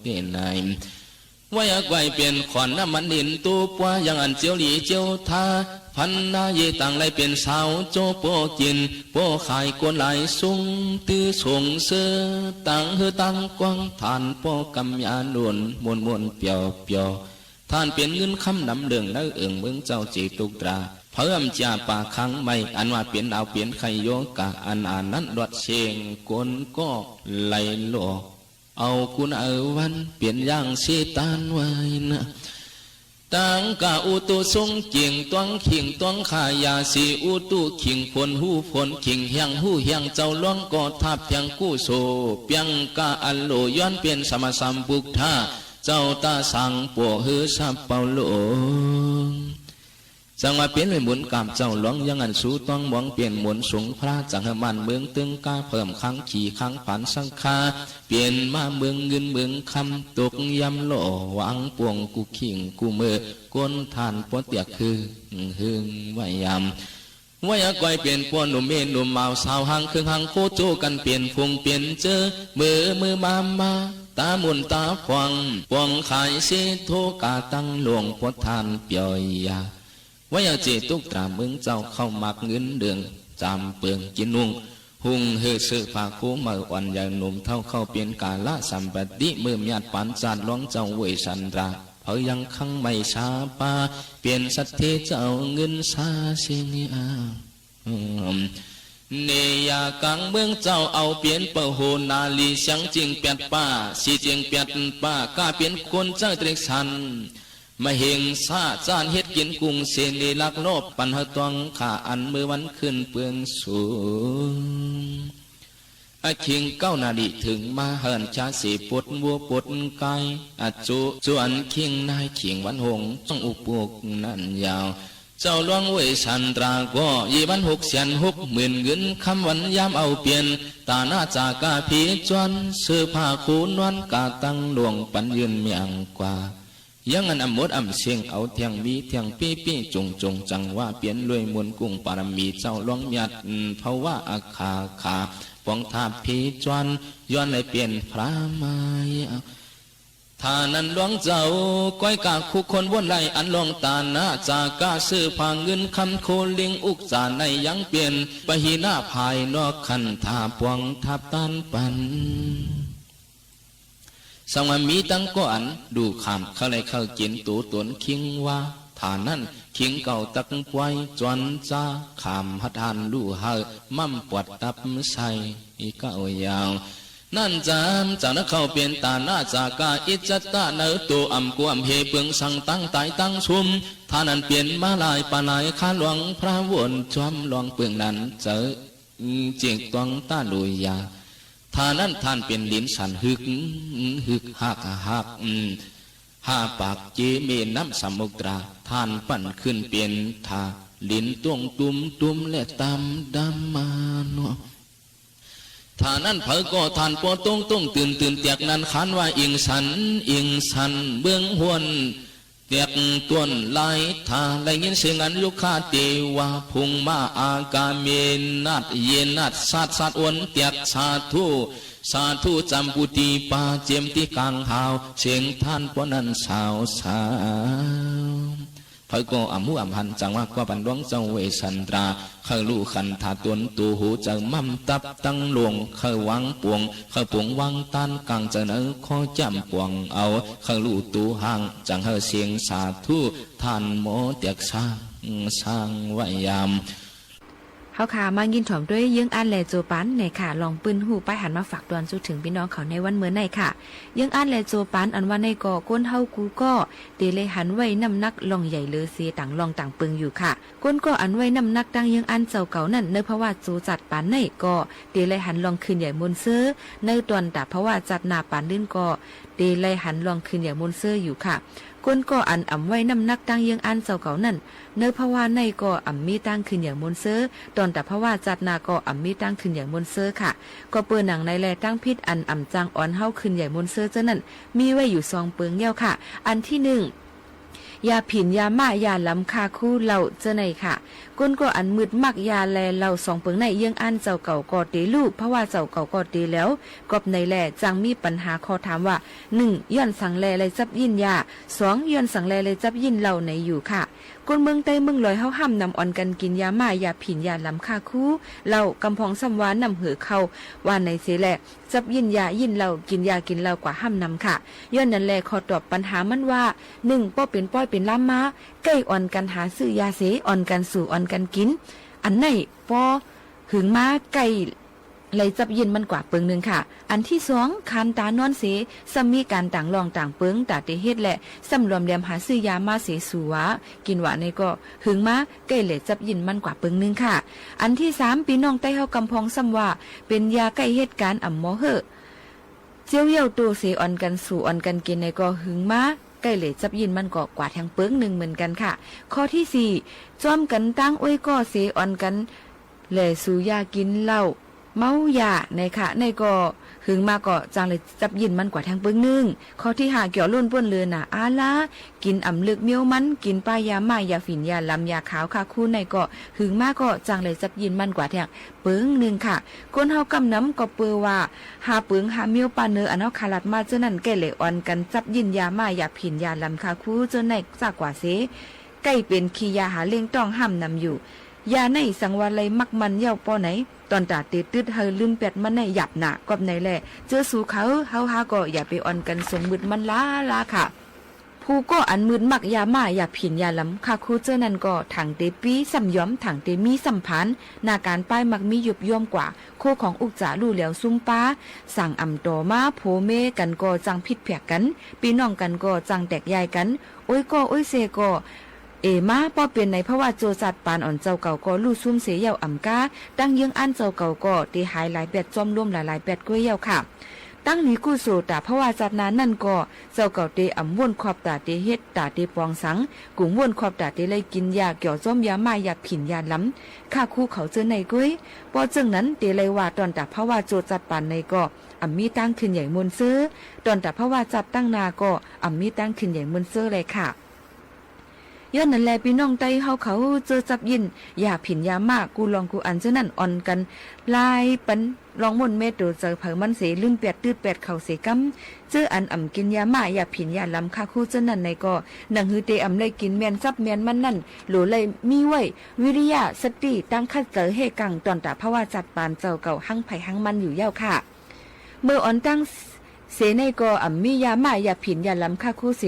เตียนนายไว้ไว้เปลี่ยนขอนน้ำมันดินตูปัวยังอันเจียวหลีเจียวทาพันนาเยต่างไรเป็นสาวโจโปกินโปขายกวนไหลสุงตื้อส่งเสือต่างเฮือต่างกวางทานโปกำยาหนวนมวนเปียวท่านเปลี่ยนเงินคำนำเรื่องแล้วเอิงเมืองเจ้าจีตุกตราเพิ่มจ่าป่าคังไม่อันว่าเปลี่ยนดาวเปลี่ยนไข่โยกะอันนั้นรถเชงกวนก็ไหลหลอกเอาคุณเอาวันเปลี่ยนย่างสีตานไว้นะตังกะอุตุทรงเกียงตวงขิงตวงขายาสีอุตุขิงฝนหูฝนขิงเฮียงหูเฮียงเจ้าล้องกอดทับเพียงกู้โซเปียงกะอัลโลย้อนเปลี่ยนสมสัมปุกท่าเจ้าตาสังปัวหือสับเปาโลจังว่าเปลี่ยนเลยหมุนกามเจ้าหลวงยังอันสู้ต้องมองเปลี่ยนหมุนสูงพระจังหมันเมืองตึงกาเพิ่มขังขี่ขังผันสังคาเปลี่ยนมาเมืองเงินเมืองคำตกยำโลหวังปวงกูขิงกูเมื่อก้นทานปวดเตียกคือหึงไว้ยำไว้ก่อยเปลี่ยนปวนหนุ่มเมนหนุ่มเมาสาวหังเครื่องหังโคโจกันเปลี่ยนฟงเปลี่ยนเจอมือมาตามุนตาฟวงปวงขายเสโทกาตั้งหลวงปวดทานเปียยาว่าอยากเจตุกตราเมืองเจ้าเข้ามักเงินเดืองจำเปลืองกินนุ่งหุงเฮือซื้อผ้าคู่มือวันอย่างหนุ่มเท่าเข้าเปลี่ยนกาละสัมปติมือมีดปันจานล้องเจ้าเวสันราเพอยังขังไม่ชาปาเปลี่ยนสัตเทเจ้าเงินซาเสียงเนียกังเมืองเจ้าเอาเปลี่ยนเปโหนาลีเสียงจริงเปียดป้าสีเจียงเปียดป้ากาเปลี่ยนคนเจ้าตริกสันมาเฮงซาจานเฮ็ดกินกุ้งเสนีลักโลบปันหตวงขาอันมือวันขึ้นเปลืองสูงอาคิงเก้านาดีถึงมาเหินชาสีปดวัวปดไก่อาจุจวนคิงนายขิงวันหงต้องอุปกนั่นยาวเจ้าหลวงเวสันตราก็ยีวัน60,000เงินคำวันยามเอาเปลี่ยนตาหน้าจากาผีจวนเสื้อผ้าคูนวนกาตั้งหลวงปันยืนเมียงกว่ายังอันอมดอำเสียงเอาเทียงวีเทียงปี้จงจังว่าเปลี่ยนรวยมวลกุ้งปารมีเจ้าหลวงยัดเพราะว่าอาขาปองทาผีจวนย้อนเลยเปลี่ยนพระมายท่านั้นหลวงเจ้าก้อยกาคุคนวนไหลอันลองตาหน้าจากาซื้อผางเงินคำโคลิงอุกจาในยังเปลี่ยนปหีหน้าภายนอกขันทาปวงทับตันปันสังวามีตั้งก่อนดูขามเข้าเลยเข้ากินตูตนคิงว่าฐานนั้นคิงเก่าตักปวยจวนจ้าขามหัดหันดูเฮอมั่มปวดตับใส่อีกเก้ายาวนั่นจำจากนักเข้าเปลี่ยนตาหน้าจากาอิจตาเนื้อตัวอ่ำกวมเฮเปลืองสั่งตั้งตายตั้งชุมท่านั้นเปลี่ยนมาลายปาลายข้าหลวงพระวนจอมหลวงเปลืองนั้นเจอเจียงตวงตาลุยยาท่านั้นท่านเป็นลิ้นสันหึกหักห้าปากเจเมน้ำสมุตราท่านปั่นขึ้นเปลี่ยนท่าลิ้นต้วงตุ้มและตามดำมาเนาะท่านั้นเผอก็ท่านปอตรงตื่นเตียกนั้นขันว่าอิงสันเบื้องหวนเตียกต้นลายท่าได้ยินเสียงอันยุคาเตวาพุงมาอากาเมนัดเยนัดสัตวนเตียกสาธุจำปุตีปาเจมที่กลางหาวเสียงท่านปอนันสาว เผยก็อ่ำหูอ่ำหันจังว่ากว่าปันดวงเจ้าเวสันตราเคยลู่ขันถาตวนตูหูเจอมั่มตับตั้งหลวงเคยวังปวงเคยปวงวังตันกลางเจอเนื้อข้อจำปวงเอาเคยลู่ตูห่างจังเฮเสียงสาธุท่านโมเตียกสร้างไว้ยามเฮาค่ะมายินถ่อมด้วยเยื่องอันแลโจปันในค่ะลองปืนหูป้ายหันมาฝากดวนสู่ถึงพี่น้องเขาในวันเมื่อในค่ะเยื่องอันแลโจปันอันว่าในก่อก้นเฮากูก็เดเลยหันไว้น้ำนักลองใหญ่เลอเสียต่างลองต่างปึงอยู่ค่ะก้นก็อันไว้น้ำนักตั้งเยื่องอันเจ้าเก่านั่นในเพราะว่าจูจัดปานในก็เดเลยหันลองคืนใหญ่มนเสื้อในตอนแต่เพราะว่าจัดหน้าปานลื่นก็เดเลยหันลองคืนใหญ่มนเสื้ออยู่ค่ะก้นก็อันไว้น้ำนักตั้งเยื่องอันเจ้าเก่านั่นเนื้อเพราะว่าในก็มีตั้งขึ้นอย่างมนเซอร์ตอนแต่เพราะว่าจัดนาก็มีตั้งขึ้นอย่างมนเซอร์ค่ะก็เปิดหนังในแลตั้งพิษอันจางอ่อนเฮาขึ้นอย่างมนเซอร์เจ้านั่นมีไว้อยู่ซองเปิงเย้าค่ะอันที่1ยาผินยาม่ายาล้ำคาคู่เหล่าเจ้าไหนค่ะก้นก็อันมืดมักยาแลเหล่า2เปิงในเยื่องอันเจ้าเก่าก็เตลูกเพราะว่าเจ้าเก่าก็เตแล้วกอบในแลจังมีปัญหาขอถามว่า1ย้อนสั่งแลเลยจับยินยา2ย้อนสั่งแลเลยจับยินเหล่าไหนอยู่ค่ะคนเมืองใต้เมืองลอยเฮาห้ามนำอ่อนกันกินยาม่ายาผินยาล้ำคาคู่เหล่ากำพองซ้ำหวานนำหือเข้าว่าในเสแลจับยินยายินเหล่ากินยากินเหล่ากว่าห้ามนำค่ะย้อนนั่นแลขอตอบปัญหามันว่า1ป้อเป็นป้อยเป็นล้ำมาใกล้อ่อนกันหาซื้อยาเสอ่อนกันสู่อ่อนกันกินอันไหนป้อหึงมาไก่เลยจับยินมันกว่าเปิงนึงค่ะอันที่2คันตานอนเสซ้ำมีการต่างลองต่างเปิงตาเตเฮ็ดและซ้ำรวมแดมหาซื้อยามาเสสัวกินหวานในก็หึงมาใกล้เลยจับยินมันกว่าเปิงนึงค่ะอันที่3พี่น้องใต้เฮากำพองซ้ำว่าเป็นยาใกล้เหตุการณ์หมอเหอะเจียวเยี่ยวตัวเสอ่อนกันสู่อ่อนกันกินในก็หึงมาใกล้เลยจับยินมันก็กว่าทางเปิงนึงเหมือนกันค่ะข้อที่4จ้อมกันตั้งอ้วยก็เสอ่อนกันแลสู่ยากินเหล้าเมายาในค่ะในก็หึงมาก็จังเลยจับยินมันกว่าทางเปิ้งนึงข้อที่5เกี่ยวล้นป้นเลือน่ะอาลากินอ่ำลึกเมียวมันกินป้ายาม่ายาฝิ่นยาลำยาขาวค่ะคู่ในก็หึงมาก็จังเลยจับยินมันกว่าทางเปิ้งนึงค่ะคนเฮากำน้ำก็เปือว่าหาเปิ้งหาเมียวปานเนออันเฮาคาลัดมาเจ้านั่นแก่เลยอ่อนกันจับยินยาม่ายาฝิ่นยาลำค่ะคู่เจ้าในจากกว่าเสใกล้เป็นขี้ยาหาเลี้ยงต้องห้ามนำอยู่ยาในสังวาไลมักมันเย้าป้อไหนตอนตาติดตึดเฮาลืมแปดมันในหยับหนากอบในแหละเจอสู่เขาเฮาหาก็อย่าไปอ่อนกันสมมืดมันลาค่ะผู้ก็อันมืดมักยาม่าอย่าผินยาล้ำค่ะคู่เจอนั่นก็ถังเตปีสัมย้อมถังเตมีสัมพันธ์นาการป้ายมักมียุบย่อมกว่าโคของอุกจาลู่แล้วซุ่มป้าสั่งอ่ำต่อมาโผเมกันก็จังผิดแผกกันพี่น้องกันก็จังแตกยายกันโอ้ยก็โอ้ยเซก็มาป้อเป็นในเพราะว่าโจจัดปานอ่อนเจ้าเก่าก็ลู่ซุ่มเสียเยาอ่ำก้าตั้งยังอันเจ้าเก่าก็ตีหายหลายแปดจอมร่วมหลายแปดก้วยเยาค่ะตั้งนี้กู้สู่ตาเพราะว่าจัดนั้นนั่นก็เจ้าเก่าเตอ่ำว่นขอบตาเตเฮ็ดตาเตปองสังกุ่งว่นขอบตาเตเลยกินยาเกี่ยวจ้อมยามาอยากผินยาล้ำข้าคู่เขาเจอในก้วยพอจึงนั้นเตเลยว่าตอนตาเพราะว่าโจจัดปานในก็มีตั้งขึ้นใหญ่มนซื้อตอนตาเพราะว่าจับตั้งนาก็มีตั้งขึ้นใหญ่มนซื้อเลยค่ะย้อนนั่นแลพี่น้องไต้เฮาเขาเจอจับยินอย่าผินยามากกูลองกูอันเจ้านั่นอ่อนกันลายปันลองมนเม็ดโดเจอเผามันเสลืมแปดตืดแปดเข่าเสกำเจออันกินยามาอย่าผินยาลำคาคู่เจ้านั่นในก็หนังฮือเตเลยกินแมนซับแมนมันนั่นหลูเลยมีไว้วิริยะสติตั้งคัดเจอเฮกังตอนตาเพราะว่าจัดปานเจ้าเก่าหั่งไผ่หั่งมันอยู่เย้าค่ะเมื่ออ่อนตั้งเสในก็มียามาอย่าผินยาล้ำค่าคู่เส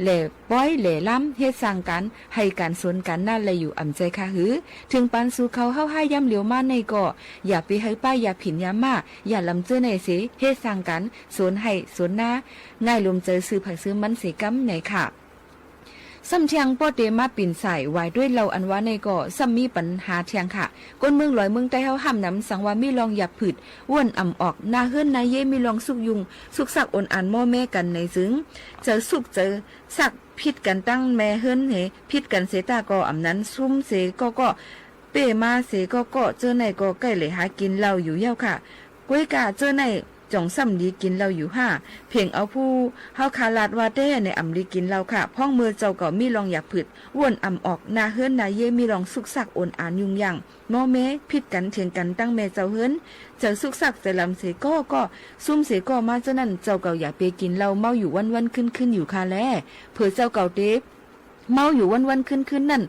แหล่ป้อยแหล่ล้ำเฮ็ดสร้างกันให้การสวนกันน่าเลยอยู่ใจค่ะหือถึงปันสู่เขาเฮาให้ย้ำเหลียวมาในก็อย่าไปให้ป้ายอย่าผินยามาอย่าล้ำเจอในเสเฮ็ดสร้างกันสวนให้สวนหน้าง่ายลมเจอซื้อผักซื้อมันเสกำไหนค่ะซ้ำเทียงป้อเตมาปิ่นใส่ไว้ด้วยเราอันว่าในก็ซ้ำมีปัญหาเทียงค่ะก้นเมืองลอยเมืองใต้เฮาห้ามน้ำสังว่ามีลองหยับผืดว่นอ่ำออกนาเฮือนนายเย่มีลองสุกยุงสุกสักอ่อนอ่านหม้อแม่กันในซึ้งเจอสุกเจอสักพิษกันตั้งแม่เฮือนเหพิษกันเสตาก็อ่ำนั้นซุ่มเสก็เป้มาเสก็เจอในก็ใกล้เลยหากินเราอยู่เย้าค่ะก้วยกาเจอในจ่องซ้ำดีกินเราอยู่5เพียงเอาผู้เฮาคาลาดว่าได้ในอ่ำดีกินเราค่ะพ้องมือเจ้าก็มีลองอยากผืดว่นอ่ำออกนาเฮือนนาเย่มีลองสุกสักอ่อนอ่านยุ่งยังมอแม้ผิดกันเถียงกันตั้งแม่เจ้าเฮือนเจ้าสุกสักแต่ลำเสก็ซุ่มเสก็มาเจ้านั่นเจ้าเก่าอยากไปกินเราเมาอยู่วันขึ้นอยู่ค่ะแลเผื่อเจ้าเก่าเดฟ เมาอยู่วันๆขึ้นๆนั่น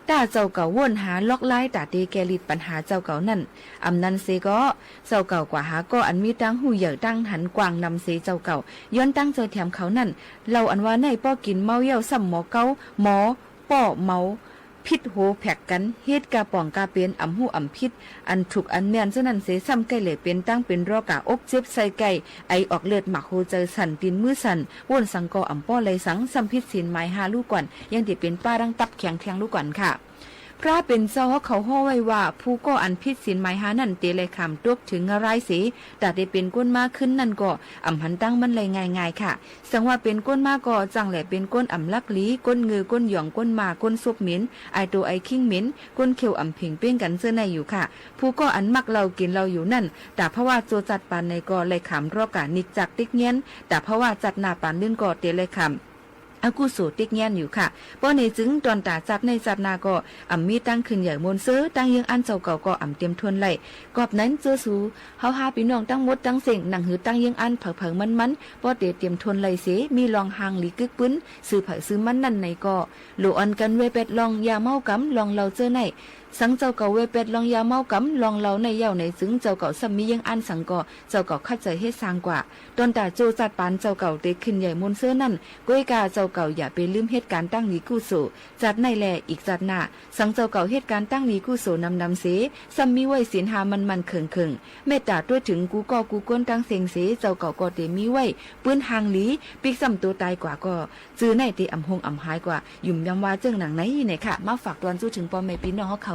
ต้าเจ้าเก่าว่นหาล็อกไล่ตาเตแกลิดปัญหาเจ้าเก่านั่นอำนันเซก็เจ้าเก่ากว่าหาก็อันมีตั้งหูเหยื่อตั้งหันกวางนำเสเจ้าเก่าย้อนตั้งเจอแถมเขานั่นเราอันว่าในป้อกินเมาเยี่ยวซ้ำหมอเก้าหมอป้อเมาพิษโหแผกกันเฮ็ดกาป่องกาเป็นอำหูอำพิษอันถูกอันแม่นเจ้านั้นเสซ้ำไก่เหล่เป็นตั้งเป็นรอกาอกเจ็บใส่ไก่ไอออกเลือดหมักโหเจอสั่นตีนมือสั่นว่นสังกออำป้อไหลสังซ้ำพิษศีลหมายหาลูกก่อนยังติเป็นป้าดังตับแข็งแทงลูกก่อนค่ะพระเป็นเจ้าเขาห้อไว้ว่าผู้ก่ออันพิษศีลหมายหานั่นเตเลยคำตกถึงอะไรสิแต่ได้เป็นก้นมากขึ้นนั่นก็อำหันตั้งมันเลยง่ายๆค่ะสังว่าเป็นก้นมากก็จังแหละเป็นก้นอำลักลีก้นเงือก้นหย่องก้นมาก้นซุบหมินไอตัวไอคิงหมินก้นเขียวอำเพ่งเป้งกันเสื้อในอยู่ค่ะผู้ก่ออันมักเรากินเราอยู่นั่นแต่เพราะว่าโจจัดปานในก็เลยขำรอกานิจจักติ๊กเงี้ยนแต่เพราะว่าจัดหน้าปานลื่นก็เตเลยคำอากุโสติกแง่นอยู่ค่ะป้อในจึงตอนตาจัดในจัดนาก็อ่ำมีตั้งขึ้นใหญ่มนซื้อตั้งยังอันเจ้าเก่าก็อ่ำเตรียมทวนไหลกอบนั้นเจอสูเฮาหาพี่น้องตั้งมดตั้งเสียงหนังหือตั้งยังอันเผามันป้อเตรียมทวนไหลเสมีลองหางหลีกึกปื้นซื้อเผาซื้อมันนั่นในก็โลออนกันเวเป็ดลองยาเมากำลองเราเจอในสังเจ้าเก่าเวเป็ดลองยาเมากำลองเราในเย่าในจึงเจ้าเก่าซ้ำมียังอันสังก็เจ้าเก่าคัดใจให้สร้างกว่าตอนตาโจจัดปานเจ้าเก่าเตขึ้นใหญ่มนเสื้อนั่นก้อยกาเจ้าเก่าอย่าไปลืมเหตุการณ์ตั้งนี้กู้โสจัดในแลอีกจัดหน้าสังเจ้าเก่าเหตุการณ์ตั้งนี้กู้โสนำเสซ้ำมีไว้ศีลหามันเขิงเมตตาด้วยถึงกูก็กูก้นตั้งเสียงเสเจ้าเก่าก็เตมีไว้ปืนหางหลีปิกซ้ำตัวตายกว่าก็จื้อในเตอำหงอำหายกว่ายุ่มยำว่าเจิ้งหนังไหนไหนค่ะมาฝากตอนสู้ถึงปอมแม่พี่น้องเขา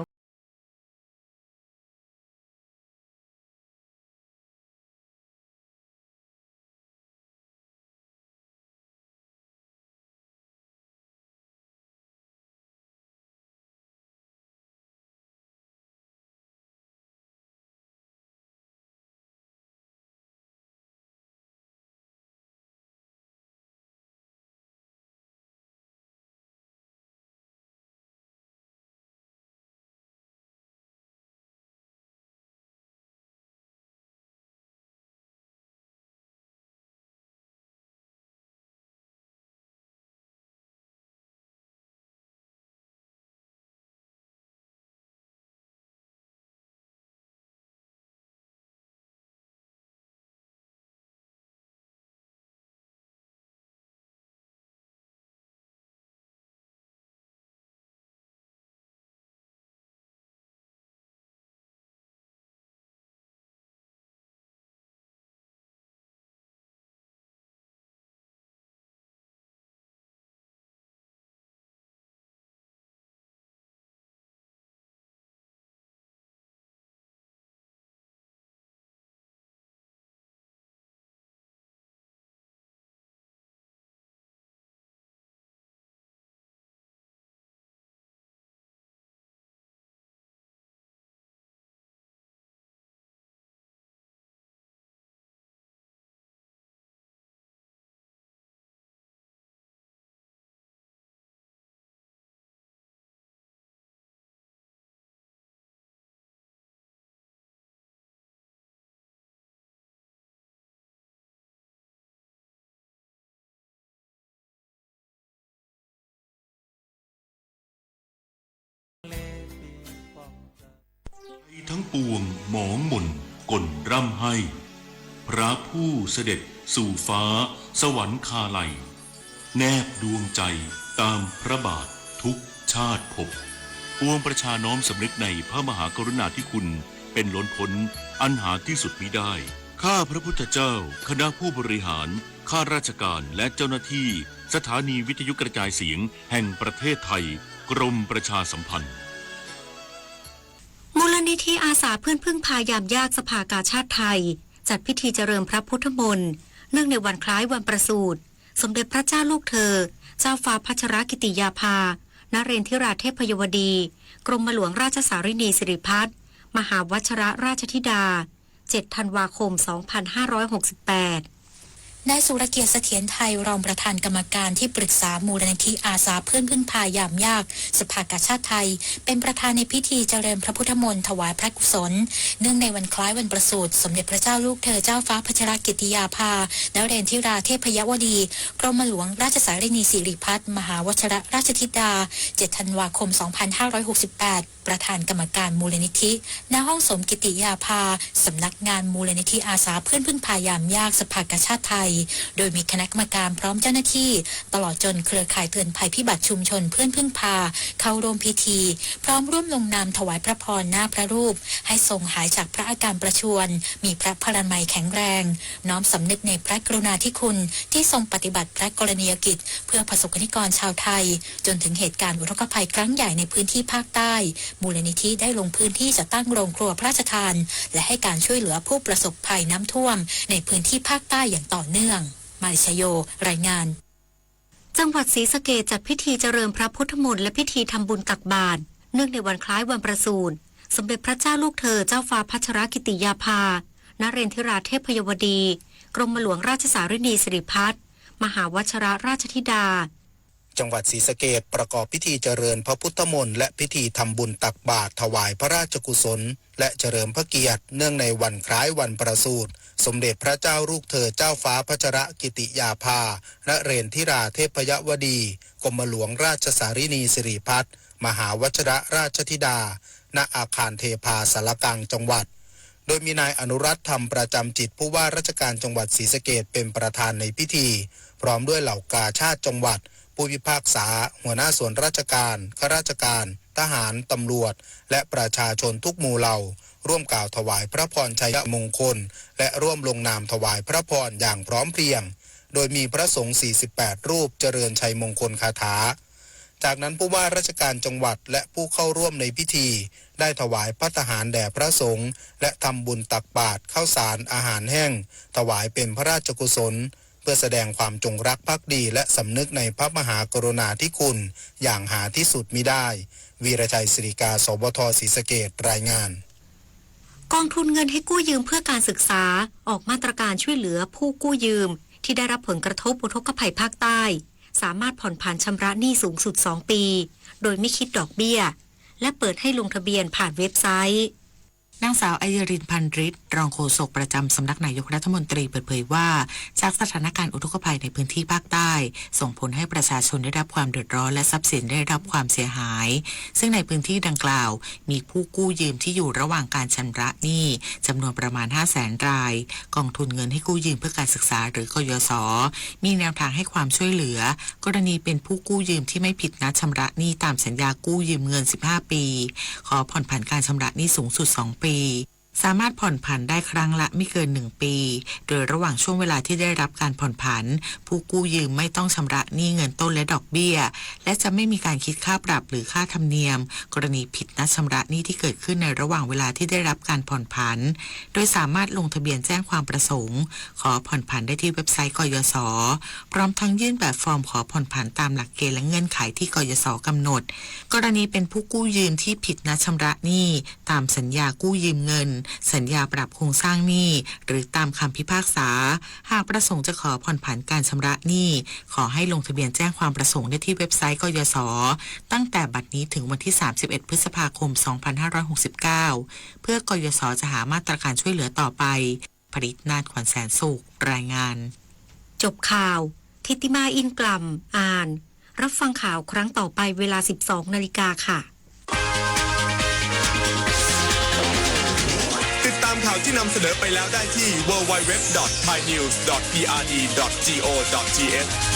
ทั้งปวงหมองหม่นก่นร่ำให้พระผู้เสด็จสู่ฟ้าสวรรคาลัยแนบดวงใจตามพระบาททุกชาติภพปวงประชาน้อมสำนึกในพระมหากรุณาธิคุณเป็นล้นพ้นอันหาที่สุดมิได้ข้าพระพุทธเจ้าคณะผู้บริหารข้าราชการและเจ้าหน้าที่สถานีวิทยุกระจายเสียงแห่งประเทศไทยกรมประชาสัมพันธ์มูลนิธิอาสาเพื่อนพึ่งพายามยากสภากาชาติไทยจัดพิธีเจริญพระพุทธมนต์เนื่องในวันคล้ายวันประสูติสมเด็จพระเจ้าลูกเธอเจ้าฟ้าพัชรกิติยาภานเรนทิราเทพยวดีกรมหลวงราชสารินีสิริพัฒน์มหาวชรราชธิดา7 ธันวาคม 2568 นายสุรเกียรติเสถียรไทยรองประธานกรรมการที่ปรึกษามูลนิธิอาสาเพื่อนพึ่งพายามยากสภากาชาติไทยเป็นประธานในพิธีเจริญพระพุทธมนต์ถวายพระกุศลเนื่องในวันคล้ายวันประสูติสมเด็จพระเจ้าลูกเธอเจ้าฟ้าพัชรกิติยาภานเรนทิราเทพยวดีกรมหลวงราชสารินีสิริพัฒน์มหาวชิรราชธิดา7 ธันวาคม 2568ประธานกรรมการมูลนิธิณห้องสมกิติยาภาสำนักงานมูลนิธิอาสาเพื่อนพึ่งพายามยากสภากาชาติไทยโดยมีคณะกรรมการพร้อมเจ้าหน้าที่ตลอดจนเครือข่ายเตือนภัยพิบัติชุมชนเพื่อนพึ่งพาเข้าร่วมพิธีพร้อมร่วมลงนามถวายพระพรหน้าพระรูปให้ทรงหายจากพระอาการประชวรมีพระพลามัยแข็งแรงน้อมสำนึกในพระกรุณาธิคุณที่ทรงปฏิบัติพระกรณียกิจเพื่อประสบกนิกรชาวไทยจนถึงเหตุการณ์อุทกภัยครั้งใหญ่ในพื้นที่ภาคใต้มูลนิธิได้ลงพื้นที่จัดตั้งโรงครัวพระราชทานและให้การช่วยเหลือผู้ประสบภัยน้ำท่วมในพื้นที่ภาคใต้อย่างต่อเนื่องมาริชโยรายงานจังหวัดศรีสะเกษจัดพิธีเจริญพระพุทธมนต์และพิธีทำบุญตักบาตรเนื่องในวันคล้ายวันประสูติสมเด็จพระเจ้าลูกเธอเจ้าฟ้าพัชรกิติยาภานเรนทิราเทพยวดีกรมหลวงราชสารินีสิริพัฒน์มหาวชิรราชธิดาจังหวัดศรีสะเกษประกอบพิธีเจริญพระพุทธมนต์และพิธีทำบุญตักบาตรถวายพระราชกุศลและเจริญพระเกียรติเนื่องในวันคล้ายวันประสูติสมเด็จพระเจ้าลูกเธอเจ้าฟ้าพัชรกิติยาภานเรนทิราเทพยวดีกรมหลวงราชสารินีสิริพัฒน์มหาวชิรราชธิดาณอาคารเทพาสารกังจังหวัดโดยมีนายอนุรัตน์ธรรมประจำจิตผู้ว่าราชการจังหวัดศรีสะเกษเป็นประธานในพิธีพร้อมด้วยเหล่ากาชาติจังหวัดผู้พิพากษาหัวหน้าส่วนราชการข้าราชการทหารตำรวจและประชาชนทุกหมู่เหล่าร่วมกล่าวถวายพระพรชัยมงคลและร่วมลงนามถวายพระพรอย่างพร้อมเพรียงโดยมีพระสงฆ์48รูปเจริญชัยมงคลคาถาจากนั้นผู้ว่าราชการจังหวัดและผู้เข้าร่วมในพิธีได้ถวายภัตตาหารแด่พระสงฆ์และทำบุญตักบาตรข้าวสารอาหารแห้งถวายเป็นพระราชกุศลเพื่อแสดงความจงรักภักดีและสำนึกในพระมหากรุณาธิคุณอย่างหาที่สุดมิได้วีรชัยศิริกาสบทศรีสะเกษรายงานกองทุนเงินให้กู้ยืมเพื่อการศึกษาออกมาตรการช่วยเหลือผู้กู้ยืมที่ได้รับผลกระทบอุทกภัยภาคใต้สามารถผ่อนผันชำระหนี้สูงสุด2ปีโดยไม่คิดดอกเบี้ยและเปิดให้ลงทะเบียนผ่านเว็บไซต์นางสาวอัยรินพันฤทธิ์รองโฆษกประจำสำนักนายกรัฐมนตรีเปิดเผยว่าจากสถานการณ์อุทกภัยในพื้นที่ภาคใต้ส่งผลให้ประชาชนได้รับความเดือดร้อนและทรัพย์สินได้รับความเสียหายซึ่งในพื้นที่ดังกล่าวมีผู้กู้ยืมที่อยู่ระหว่างการชำระหนี้จำนวนประมาณ 500,000 รายกองทุนเงินให้กู้ยืมเพื่อการศึกษาหรือกยศมีแนวทางให้ความช่วยเหลือกรณีเป็นผู้กู้ยืมที่ไม่ผิดนัดชำระหนี้ตามสัญญากู้ยืมเงิน15ปีขอผ่อนผันการชำระหนี้สูงสุด2ปีสามารถผ่อนผันได้ครั้งละไม่เกิน1ปีโดยระหว่างช่วงเวลาที่ได้รับการผ่อนผันผู้กู้ยืมไม่ต้องชำระหนี้เงินต้นและดอกเบี้ยและจะไม่มีการคิดค่าปรับหรือค่าธรรมเนียมกรณีผิดนัดชำระหนี้ที่เกิดขึ้นในระหว่างเวลาที่ได้รับการผ่อนผันโดยสามารถลงทะเบียนแจ้งความประสงค์ขอผ่อนผันได้ที่เว็บไซต์กยศพร้อมทั้งยื่นแบบฟอร์มขอผ่อนผันตามหลักเกณฑ์และเงื่อนไขที่กยศกำหนดกรณีเป็นผู้กู้ยืมที่ผิดนัดชำระหนี้ตามสัญญากู้ยืมเงินสัญญาปรับโครงสร้างหนี้หรือตามคำพิพากษาหากประสงค์จะขอผ่อนผันการชำระหนี้ขอให้ลงทะเบียนแจ้งความประสงค์ได้ที่เว็บไซต์กยศตั้งแต่บัดนี้ถึงวันที่31พฤษภาคม2569เพื่อกยศจะหามาตรการช่วยเหลือต่อไปผลิตนาถขวัญแสนสุขรายงานจบข่าวทิติมาอินกล่ำอ่านรับฟังข่าวครั้งต่อไปเวลา 12 นาฬิกาค่ะติดตามข่าวที่นำเสนอไปแล้วได้ที่ www.thainews.prd.go.th